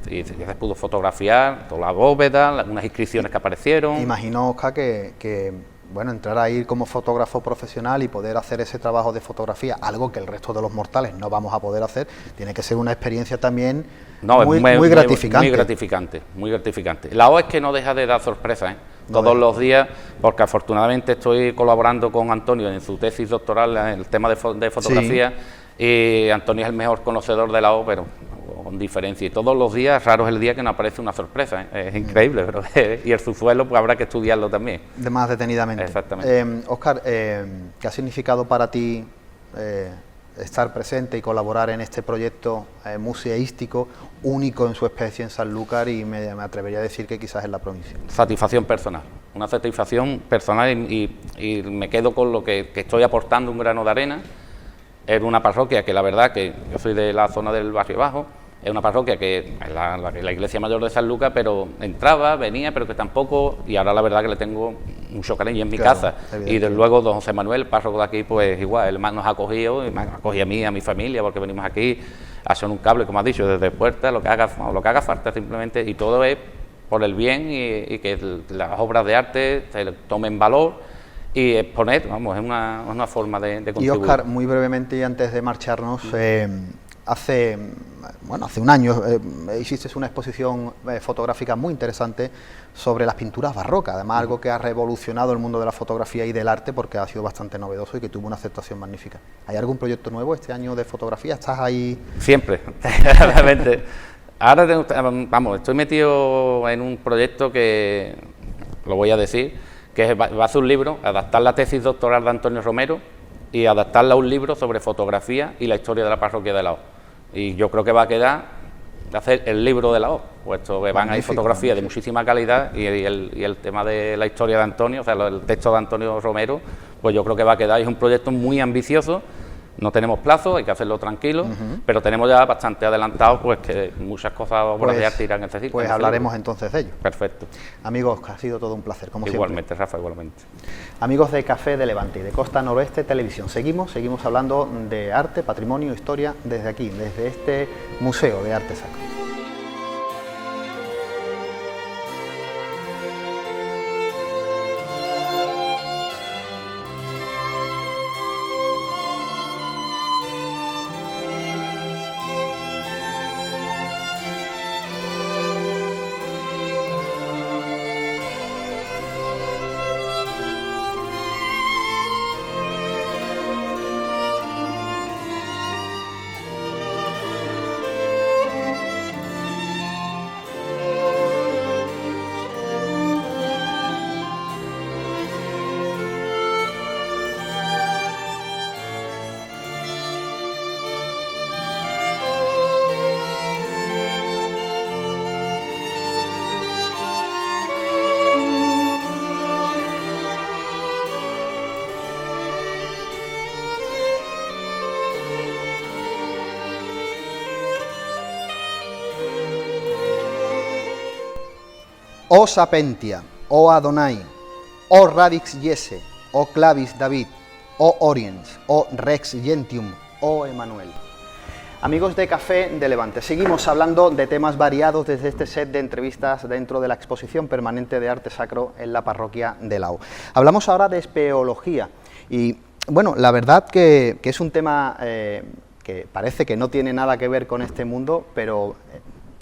y ya se pudo fotografiar toda la bóveda, unas inscripciones que aparecieron. Imagino, Óscar, que bueno, entrar a ir como fotógrafo profesional y poder hacer ese trabajo de fotografía, algo que el resto de los mortales no vamos a poder hacer, tiene que ser una experiencia también muy gratificante. Muy gratificante. La O es que no deja de dar sorpresas, todos los días, porque afortunadamente estoy colaborando con Antonio en su tesis doctoral en el tema de fotografía, y Antonio es el mejor conocedor de la O, pero con diferencia, y todos los días, raro es el día que no aparece una sorpresa, es increíble, pero y el subsuelo pues habrá que estudiarlo también. Más detenidamente. Exactamente. Óscar, ¿qué ha significado para ti estar presente y colaborar en este proyecto museístico único en su especie en Sanlúcar, y me atrevería a decir que quizás en la provincia? Satisfacción personal, una satisfacción personal, y me quedo con lo que estoy aportando un grano de arena en una parroquia que la verdad que yo soy de la zona del Barrio Bajo. Es una parroquia que es la iglesia mayor de Sanlúcar, pero entraba, venía, pero que tampoco, y ahora la verdad que le tengo mucho cariño en mi casa. Y desde luego don José Manuel, párroco de aquí, pues igual, él nos ha acogido, y me acogido a mí, a mi familia, porque venimos aquí a hacer un cable, como has dicho, desde puerta, lo que haga falta simplemente, y todo es por el bien y que las obras de arte se tomen valor y exponer, vamos, es una forma de contribuir. Y Óscar, muy brevemente y antes de marcharnos, hace un año hiciste una exposición fotográfica muy interesante sobre las pinturas barrocas, además algo que ha revolucionado el mundo de la fotografía y del arte, porque ha sido bastante novedoso y que tuvo una aceptación magnífica. ¿Hay algún proyecto nuevo este año de fotografía? ¿Estás ahí? Siempre, realmente. Ahora estoy metido en un proyecto que, lo voy a decir, que va a hacer un libro, adaptar la tesis doctoral de Antonio Romero y adaptarla a un libro sobre fotografía y la historia de la parroquia de la O. Y yo creo que va a quedar de hacer el libro de la O, puesto que van a ir fotografías de muchísima calidad, y el tema de la historia de Antonio, o sea, el texto de Antonio Romero, pues yo creo que va a quedar. Es un proyecto muy ambicioso, no tenemos plazo, hay que hacerlo tranquilo, pero tenemos ya bastante adelantado, pues que muchas cosas, obras de arte irán en este. Pues hablaremos entonces de ello. Perfecto. Amigos, ha sido todo un placer, como igualmente, siempre. Rafa, igualmente. Amigos de Café de Levante y de Costa Noroeste Televisión, seguimos hablando de arte, patrimonio, historia, desde aquí, desde este Museo de Arte Sacro. O Sapentia, O Adonai, O Radix Jesse, O Clavis David, O Oriens, O Rex Gentium, O Emanuel. Amigos de Café de Levante, seguimos hablando de temas variados desde este set de entrevistas dentro de la exposición permanente de arte sacro en la parroquia de la O. Hablamos ahora de espeología y, bueno, la verdad que es un tema que parece que no tiene nada que ver con este mundo, pero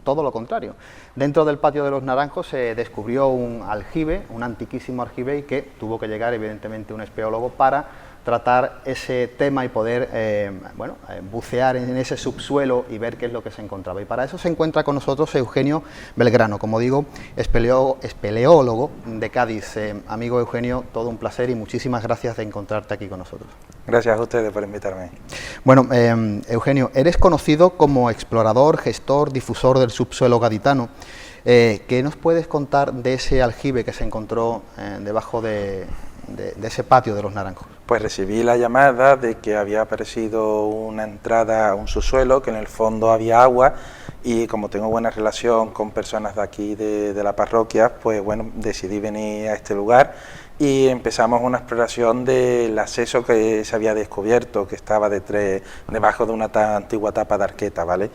todo lo contrario. Dentro del patio de los Naranjos se descubrió un aljibe, un antiquísimo aljibe, y que tuvo que llegar evidentemente un espeólogo para tratar ese tema y poder bucear en ese subsuelo y ver qué es lo que se encontraba. Y para eso se encuentra con nosotros Eugenio Belgrano, como digo, espeleólogo de Cádiz. Amigo Eugenio, todo un placer y muchísimas gracias de encontrarte aquí con nosotros. Gracias a ustedes por invitarme. Bueno, Eugenio, eres conocido como explorador, gestor, difusor del subsuelo gaditano. ¿Qué nos puedes contar de ese aljibe que se encontró debajo de ese patio de los Naranjos? Pues recibí la llamada de que había aparecido una entrada a un subsuelo, que en el fondo había agua y como tengo buena relación con personas de aquí de la parroquia, pues bueno, decidí venir a este lugar y empezamos una exploración del acceso que se había descubierto, que estaba debajo de una antigua tapa de arqueta, ¿vale?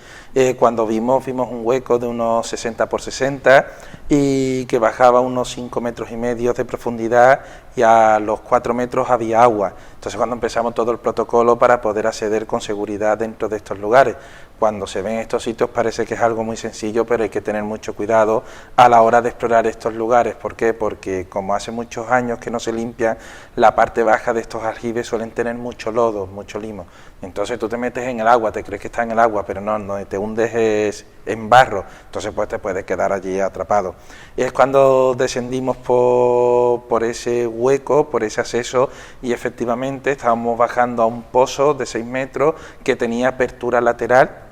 Cuando vimos un hueco de unos 60 por 60 y que bajaba unos 5 metros y medio de profundidad y a los 4 metros había agua. Entonces cuando empezamos todo el protocolo para poder acceder con seguridad dentro de estos lugares. Cuando se ven estos sitios parece que es algo muy sencillo, pero hay que tener mucho cuidado a la hora de explorar estos lugares. ¿Por qué? Porque como hace muchos años que no se limpia, la parte baja de estos aljibes suelen tener mucho lodo, mucho limo. Entonces tú te metes en el agua, te crees que está en el agua, pero no te hundes en barro, entonces pues te puedes quedar allí atrapado. Y es cuando descendimos por ese hueco, por ese acceso, y efectivamente estábamos bajando a un pozo de 6 metros que tenía apertura lateral,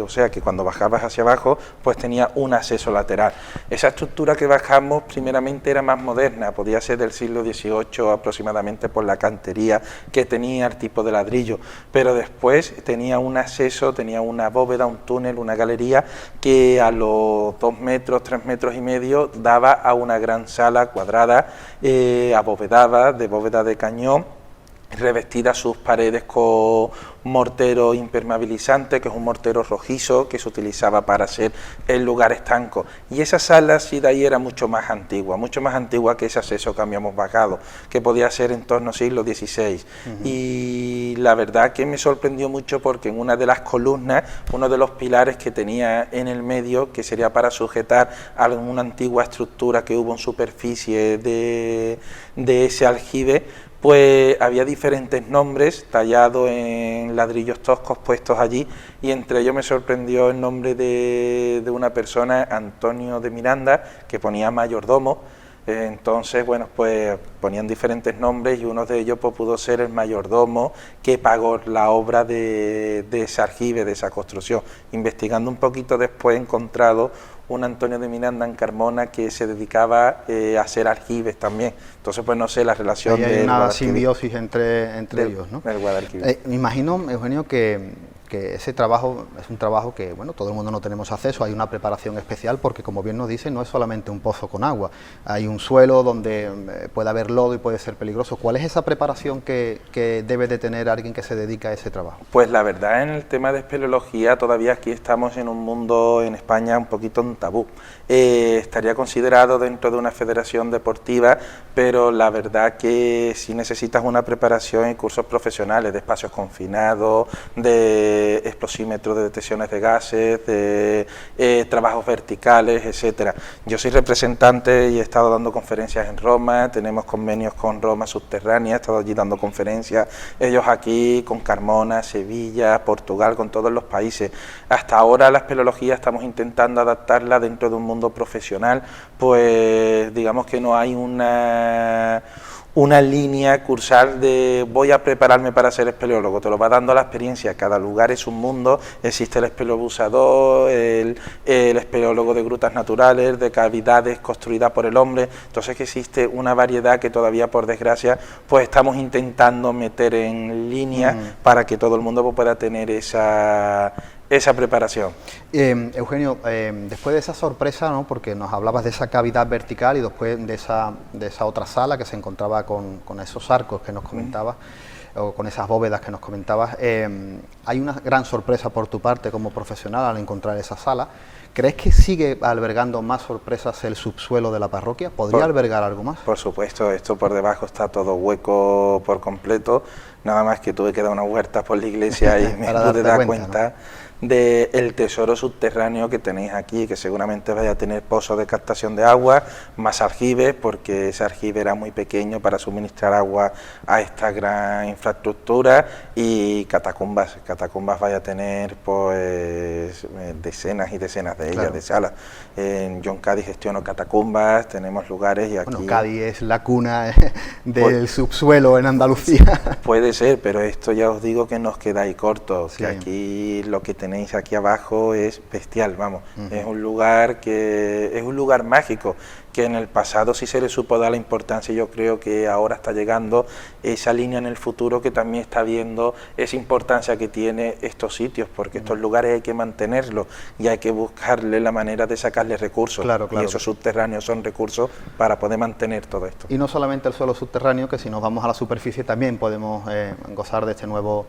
o sea que cuando bajabas hacia abajo pues tenía un acceso lateral. Esa estructura que bajamos primeramente era más moderna, podía ser del siglo XVIII aproximadamente por la cantería que tenía, el tipo de ladrillo, pero después tenía un acceso, tenía una bóveda, un túnel, una galería que a los 2 metros, 3 metros y medio daba a una gran sala cuadrada, abovedada, de bóveda de cañón, revestida sus paredes con mortero impermeabilizante, que es un mortero rojizo que se utilizaba para hacer el lugar estanco. Y esa sala sí de ahí era mucho más antigua que ese acceso que habíamos bajado, que podía ser en torno al siglo XVI. Y la verdad que me sorprendió mucho porque en una de las columnas, uno de los pilares que tenía en el medio, que sería para sujetar a una antigua estructura que hubo en superficie de ese aljibe, pues había diferentes nombres tallados en ladrillos toscos puestos allí, y entre ellos me sorprendió el nombre de una persona, Antonio de Miranda, que ponía mayordomo. Entonces, bueno, pues ponían diferentes nombres y uno de ellos pues, pudo ser el mayordomo que pagó la obra de ese aljibe, de esa construcción. Investigando un poquito después he encontrado un Antonio de Miranda en Carmona que se dedicaba a hacer aljibes también. Entonces, pues no sé, la relación de... Hay una simbiosis entre ellos, ¿no? El Guadalquivir. Me imagino, Eugenio, que ese trabajo es un trabajo que, bueno, todo el mundo no tenemos acceso, hay una preparación especial porque, como bien nos dice, no es solamente un pozo con agua, hay un suelo donde puede haber lodo y puede ser peligroso. ¿Cuál es esa preparación que debe de tener alguien que se dedica a ese trabajo? Pues la verdad, en el tema de espeleología todavía aquí estamos en un mundo en España un poquito un tabú. Estaría considerado dentro de una federación deportiva, pero la verdad que sí necesitas una preparación y cursos profesionales de espacios confinados, de explosímetros, de detecciones de gases, de trabajos verticales, etcétera. Yo soy representante y he estado dando conferencias en Roma, tenemos convenios con Roma Subterránea, he estado allí dando conferencias, ellos aquí con Carmona, Sevilla, Portugal, con todos los países. Hasta ahora la espeleología estamos intentando adaptarla dentro de un mundo profesional, pues digamos que no hay una línea cursal de voy a prepararme para ser espeleólogo, te lo va dando la experiencia, cada lugar es un mundo, existe el espeleobusador, el espeleólogo de grutas naturales, de cavidades construidas por el hombre, entonces que existe una variedad que todavía por desgracia pues estamos intentando meter en línea para que todo el mundo pueda tener esa preparación. Eugenio, después de esa sorpresa, ¿no? Porque nos hablabas de esa cavidad vertical y después de esa otra sala que se encontraba con esos arcos que nos comentabas, o con esas bóvedas que nos comentabas, hay una gran sorpresa por tu parte como profesional al encontrar esa sala. ¿Crees que sigue albergando más sorpresas el subsuelo de la parroquia? ¿Podría albergar algo más? Por supuesto, esto por debajo está todo hueco por completo, nada más que tuve que dar una vuelta por la iglesia y me pude dar cuenta, ¿no?, del tesoro subterráneo que tenéis aquí, que seguramente vaya a tener pozos de captación de agua, más aljibes, porque ese aljibe era muy pequeño para suministrar agua a esta gran infraestructura, y catacumbas vaya a tener pues decenas y decenas de ellas, claro, de salas. Yo en Cádiz gestiono catacumbas, tenemos lugares y aquí... Bueno, Cádiz es la cuna del subsuelo en Andalucía. Puede ser, pero esto ya os digo que nos quedáis cortos, sí, que aquí lo que tenéis aquí abajo es bestial, vamos, es un lugar mágico, que en el pasado sí se le supo dar la importancia, yo creo que ahora está llegando esa línea en el futuro que también está viendo esa importancia que tiene estos sitios, porque estos lugares hay que mantenerlos y hay que buscarle la manera de sacarle recursos, Claro, y esos subterráneos son recursos para poder mantener todo esto. Y no solamente el suelo subterráneo, que si nos vamos a la superficie también podemos gozar de este nuevo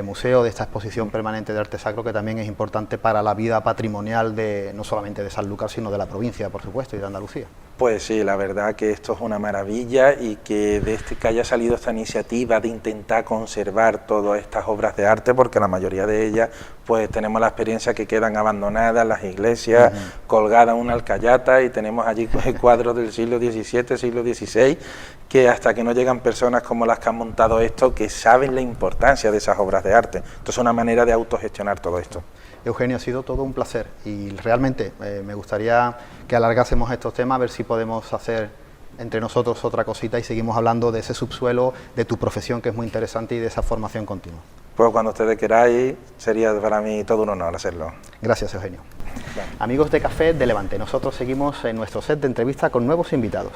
museo, de esta exposición permanente de arte sacro, que también es importante para la vida patrimonial de no solamente de Sanlúcar, sino de la provincia, por supuesto, y de Andalucía. Pues sí, la verdad que esto es una maravilla, y que que haya salido esta iniciativa de intentar conservar todas estas obras de arte, porque la mayoría de ellas pues tenemos la experiencia que quedan abandonadas, las iglesias, colgadas en una alcayata, y tenemos allí cuadros del siglo XVII, siglo XVI, que hasta que no llegan personas como las que han montado esto, que saben la importancia de esas obras de arte. Entonces es una manera de autogestionar todo esto. Eugenio, ha sido todo un placer y realmente me gustaría que alargásemos estos temas, a ver si podemos hacer entre nosotros otra cosita y seguimos hablando de ese subsuelo, de tu profesión, que es muy interesante, y de esa formación continua. Pues cuando ustedes queráis, sería para mí todo un honor hacerlo. Gracias, Eugenio. Claro. Amigos de Café de Levante, nosotros seguimos en nuestro set de entrevista con nuevos invitados.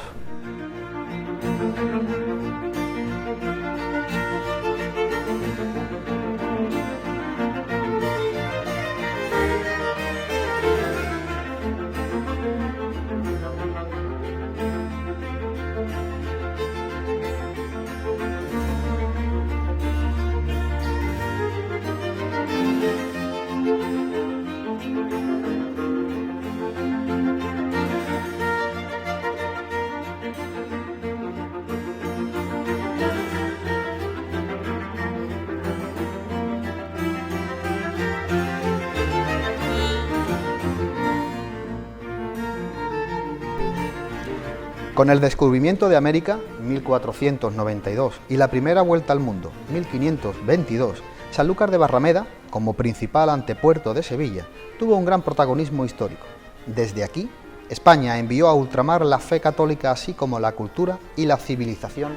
Con el descubrimiento de América, 1492, y la primera vuelta al mundo, 1522, Sanlúcar de Barrameda, como principal antepuerto de Sevilla, tuvo un gran protagonismo histórico. Desde aquí, España envió a ultramar la fe católica, así como la cultura y la civilización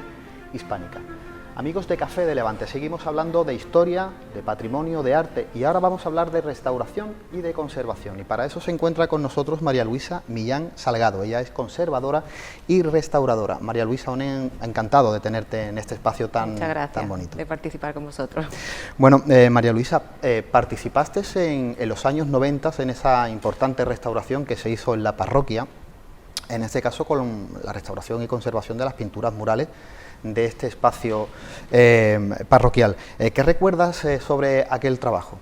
hispánica. Amigos de Café de Levante, seguimos hablando de historia, de patrimonio, de arte, y ahora vamos a hablar de restauración y de conservación. Y para eso se encuentra con nosotros María Luisa Millán Salgado. Ella es conservadora y restauradora. María Luisa, encantado de tenerte en este espacio tan bonito. De participar con vosotros. Bueno, María Luisa, participaste en los años 90 en esa importante restauración que se hizo en la parroquia, en este caso con la restauración y conservación de las pinturas murales de este espacio parroquial. ¿Qué recuerdas sobre aquel trabajo?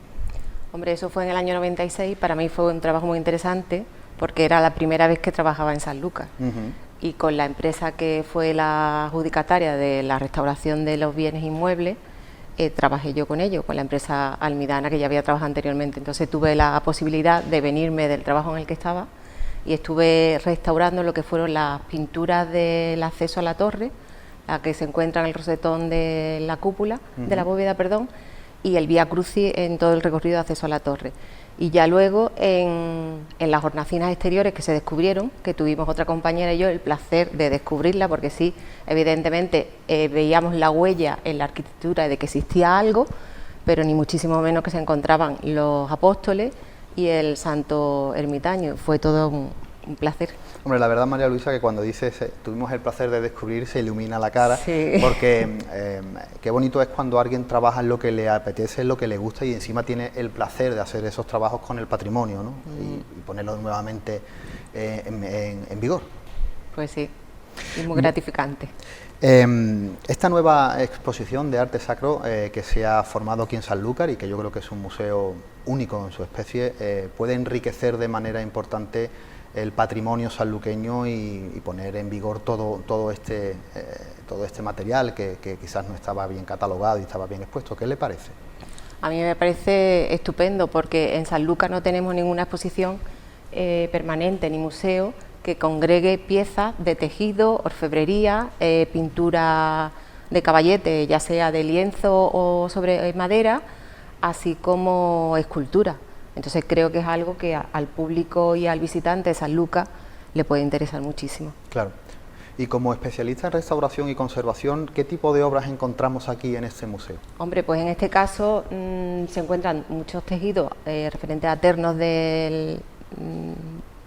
Hombre, eso fue en el año 96, para mí fue un trabajo muy interesante, porque era la primera vez que trabajaba en Sanlúcar. Y con la empresa que fue la adjudicataria de la restauración de los bienes inmuebles, trabajé yo con ellos, con la empresa Almidana, que ya había trabajado anteriormente. Entonces tuve la posibilidad de venirme del trabajo en el que estaba y estuve restaurando lo que fueron las pinturas del acceso a la torre, la que se encuentra en el rosetón de la cúpula, de la bóveda, perdón, y el Vía Crucis en todo el recorrido de acceso a la torre. Y ya luego en las hornacinas exteriores que se descubrieron, que tuvimos otra compañera y yo el placer de descubrirla, porque sí, evidentemente veíamos la huella en la arquitectura de que existía algo, pero ni muchísimo menos que se encontraban los apóstoles y el santo ermitaño. Fue todo un placer. Hombre, la verdad, María Luisa, que cuando dices tuvimos el placer de descubrir, se ilumina la cara, sí. Porque qué bonito es cuando alguien trabaja en lo que le apetece, en lo que le gusta, y encima tiene el placer de hacer esos trabajos con el patrimonio, ¿no? Y ponerlo nuevamente en vigor. Pues sí, y muy gratificante. Esta nueva exposición de arte sacro que se ha formado aquí en Sanlúcar, y que yo creo que es un museo único en su especie, puede enriquecer de manera importante el patrimonio sanluqueño y poner en vigor todo este material que quizás no estaba bien catalogado y estaba bien expuesto. ¿Qué le parece? A mí me parece estupendo, porque en Sanlúcar no tenemos ninguna exposición permanente ni museo que congregue piezas de tejido, orfebrería, pintura de caballete, ya sea de lienzo o sobre madera, así como escultura. Entonces creo que es algo que al público y al visitante de Sanlúcar le puede interesar muchísimo. Claro. Y como especialista en restauración y conservación, ¿qué tipo de obras encontramos aquí en este museo? Hombre, pues en este caso se encuentran muchos tejidos referentes a ternos del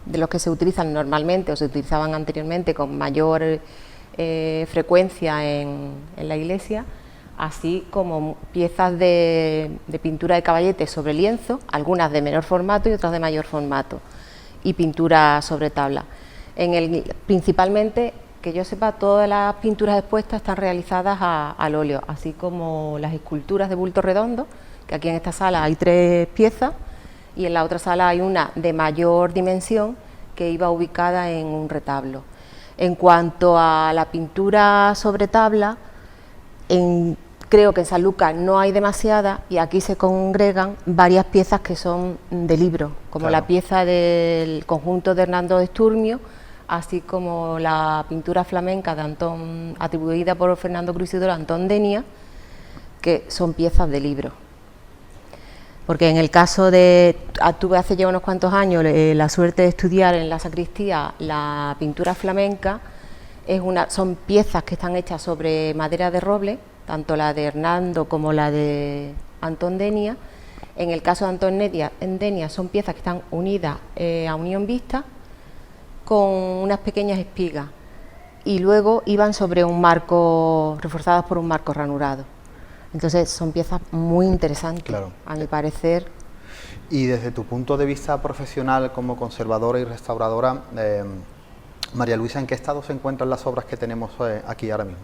de los que se utilizan normalmente o se utilizaban anteriormente con mayor frecuencia en la iglesia, así como piezas de pintura de caballete sobre lienzo, algunas de menor formato y otras de mayor formato, y pintura sobre tabla. Principalmente, que yo sepa, todas las pinturas expuestas están realizadas al óleo, así como las esculturas de bulto redondo, que aquí en esta sala hay 3 piezas, y en la otra sala hay una de mayor dimensión que iba ubicada en un retablo. En cuanto a la pintura sobre tabla, creo que en San Lucas no hay demasiada, y aquí se congregan varias piezas que son de libro, como la pieza del conjunto de Hernando de Esturmio, así como la pintura flamenca de Antón, atribuida por Fernando Crucidoro a Antón Denia, que son piezas de libro. Porque en el caso tuve hace ya unos cuantos años la suerte de estudiar en la sacristía la pintura flamenca. Son piezas que están hechas sobre madera de roble, tanto la de Hernando como la de Antón Denia. En el caso de Antón Denia son piezas que están unidas a unión vista con unas pequeñas espigas, y luego iban sobre un marco, reforzadas por un marco ranurado. Entonces son piezas muy interesantes, claro, a mi parecer. Y desde tu punto de vista profesional como conservadora y restauradora, María Luisa, ¿en qué estado se encuentran las obras que tenemos aquí ahora mismo?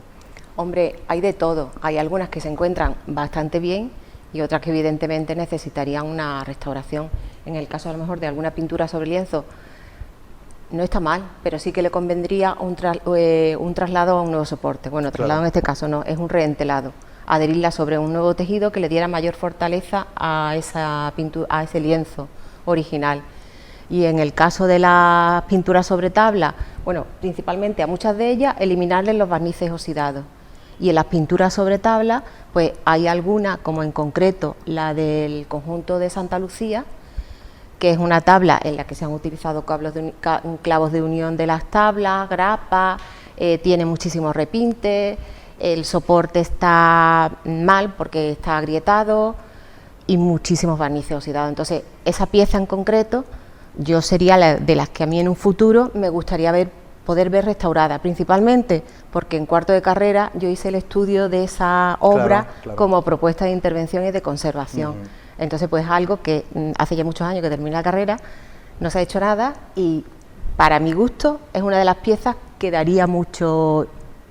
Hombre, hay de todo. Hay algunas que se encuentran bastante bien y otras que evidentemente necesitarían una restauración. En el caso a lo mejor de alguna pintura sobre lienzo, no está mal, pero sí que le convendría un traslado a un nuevo soporte. Bueno, traslado en este caso no, es un reentelado. Adherirla sobre un nuevo tejido que le diera mayor fortaleza a ese lienzo original. Y en el caso de las pinturas sobre tabla, bueno, principalmente a muchas de ellas eliminarles los barnices oxidados. Y en las pinturas sobre tabla, pues hay algunas, como en concreto la del conjunto de Santa Lucía, que es una tabla en la que se han utilizado clavos de unión de las tablas, grapas, tiene muchísimos repintes, el soporte está mal porque está agrietado y muchísimos barnices oxidados. Entonces, esa pieza en concreto, yo sería de las que a mí en un futuro me gustaría poder ver restaurada, principalmente porque en cuarto de carrera yo hice el estudio de esa obra como propuesta de intervención y de conservación. Entonces, pues algo que hace ya muchos años que terminé la carrera, no se ha hecho nada, y para mi gusto es una de las piezas que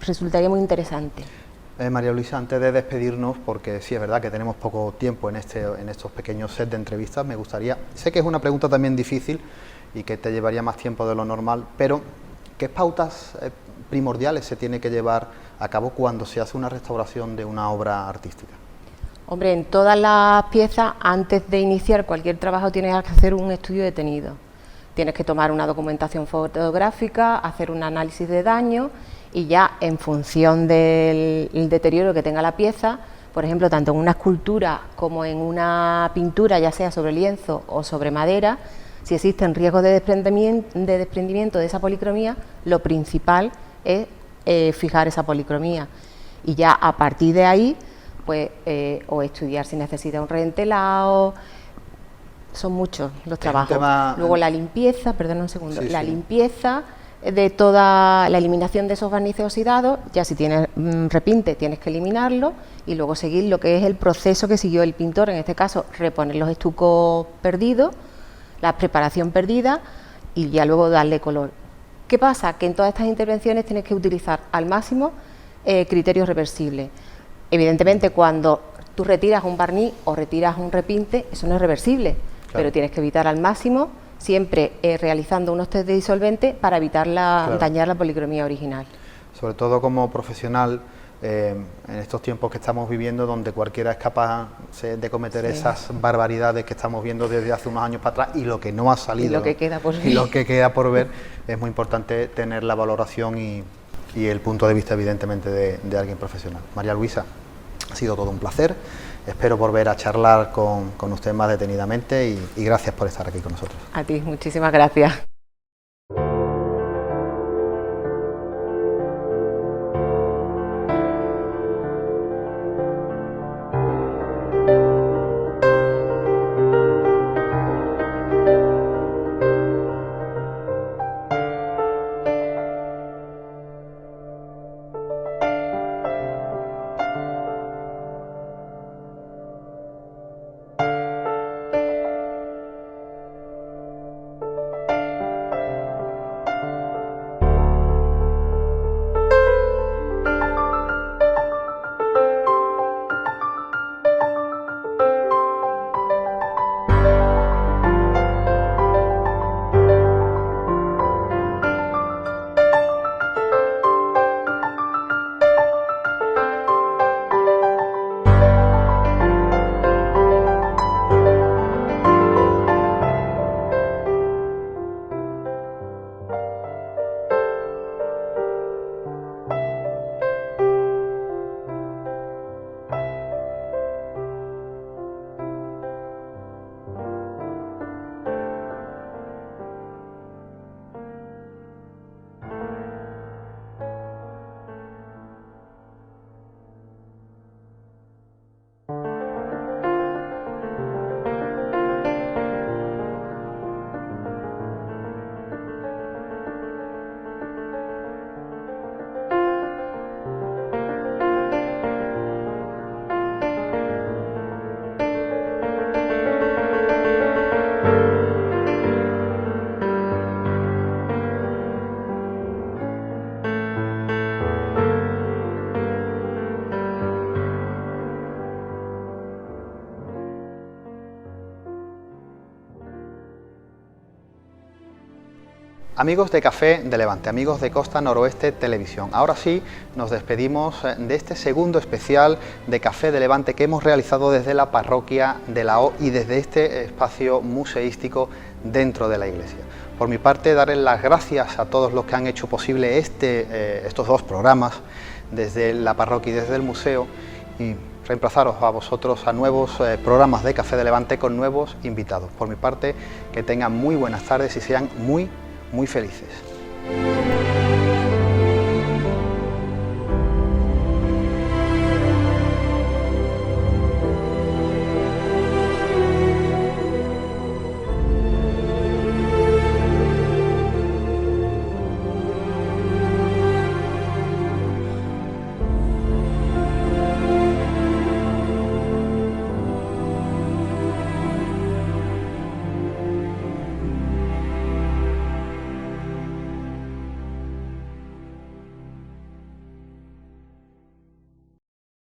resultaría muy interesante. María Luisa, antes de despedirnos, porque sí es verdad que tenemos poco tiempo en estos pequeños sets de entrevistas, me gustaría, sé que es una pregunta también difícil y que te llevaría más tiempo de lo normal, pero ¿qué pautas primordiales se tiene que llevar a cabo cuando se hace una restauración de una obra artística? Hombre, en todas las piezas, antes de iniciar cualquier trabajo, tienes que hacer un estudio detenido. Tienes que tomar una documentación fotográfica, hacer un análisis de daño, y ya en función del deterioro que tenga la pieza, por ejemplo, tanto en una escultura como en una pintura, ya sea sobre lienzo o sobre madera, si existen riesgos de desprendimiento de esa policromía, lo principal es fijar esa policromía. Y ya a partir de ahí, pues, o estudiar si necesita un reentelado. Son muchos los trabajos. Luego la limpieza, perdón un segundo, limpieza de toda la eliminación de esos barnices oxidados. Ya si tienes repinte tienes que eliminarlo, y luego seguir lo que es el proceso que siguió el pintor, en este caso reponer los estucos perdidos, la preparación perdida, y ya luego darle color. ¿Qué pasa? Que en todas estas intervenciones tienes que utilizar al máximo criterios reversibles. Evidentemente, cuando tú retiras un barniz o retiras un repinte, eso no es reversible, pero tienes que evitar al máximo, siempre realizando unos test de disolvente para evitar dañar la policromía original. Sobre todo como profesional, en estos tiempos que estamos viviendo, donde cualquiera es capaz de cometer esas barbaridades que estamos viendo desde hace unos años para atrás, y lo que no ha salido, y lo que queda por ver, y lo que queda por ver, es muy importante tener la valoración y el punto de vista, evidentemente, de alguien profesional. María Luisa, ha sido todo un placer. Espero volver a charlar con usted más detenidamente, y gracias por estar aquí con nosotros. A ti, muchísimas gracias. Amigos de Café de Levante, amigos de Costa Noroeste Televisión, ahora sí nos despedimos de este segundo especial de Café de Levante que hemos realizado desde la parroquia de la O y desde este espacio museístico dentro de la iglesia. Por mi parte, darles las gracias a todos los que han hecho posible estos dos programas desde la parroquia y desde el museo, y reemplazaros a vosotros a nuevos programas de Café de Levante con nuevos invitados. Por mi parte, que tengan muy buenas tardes y sean muy felices.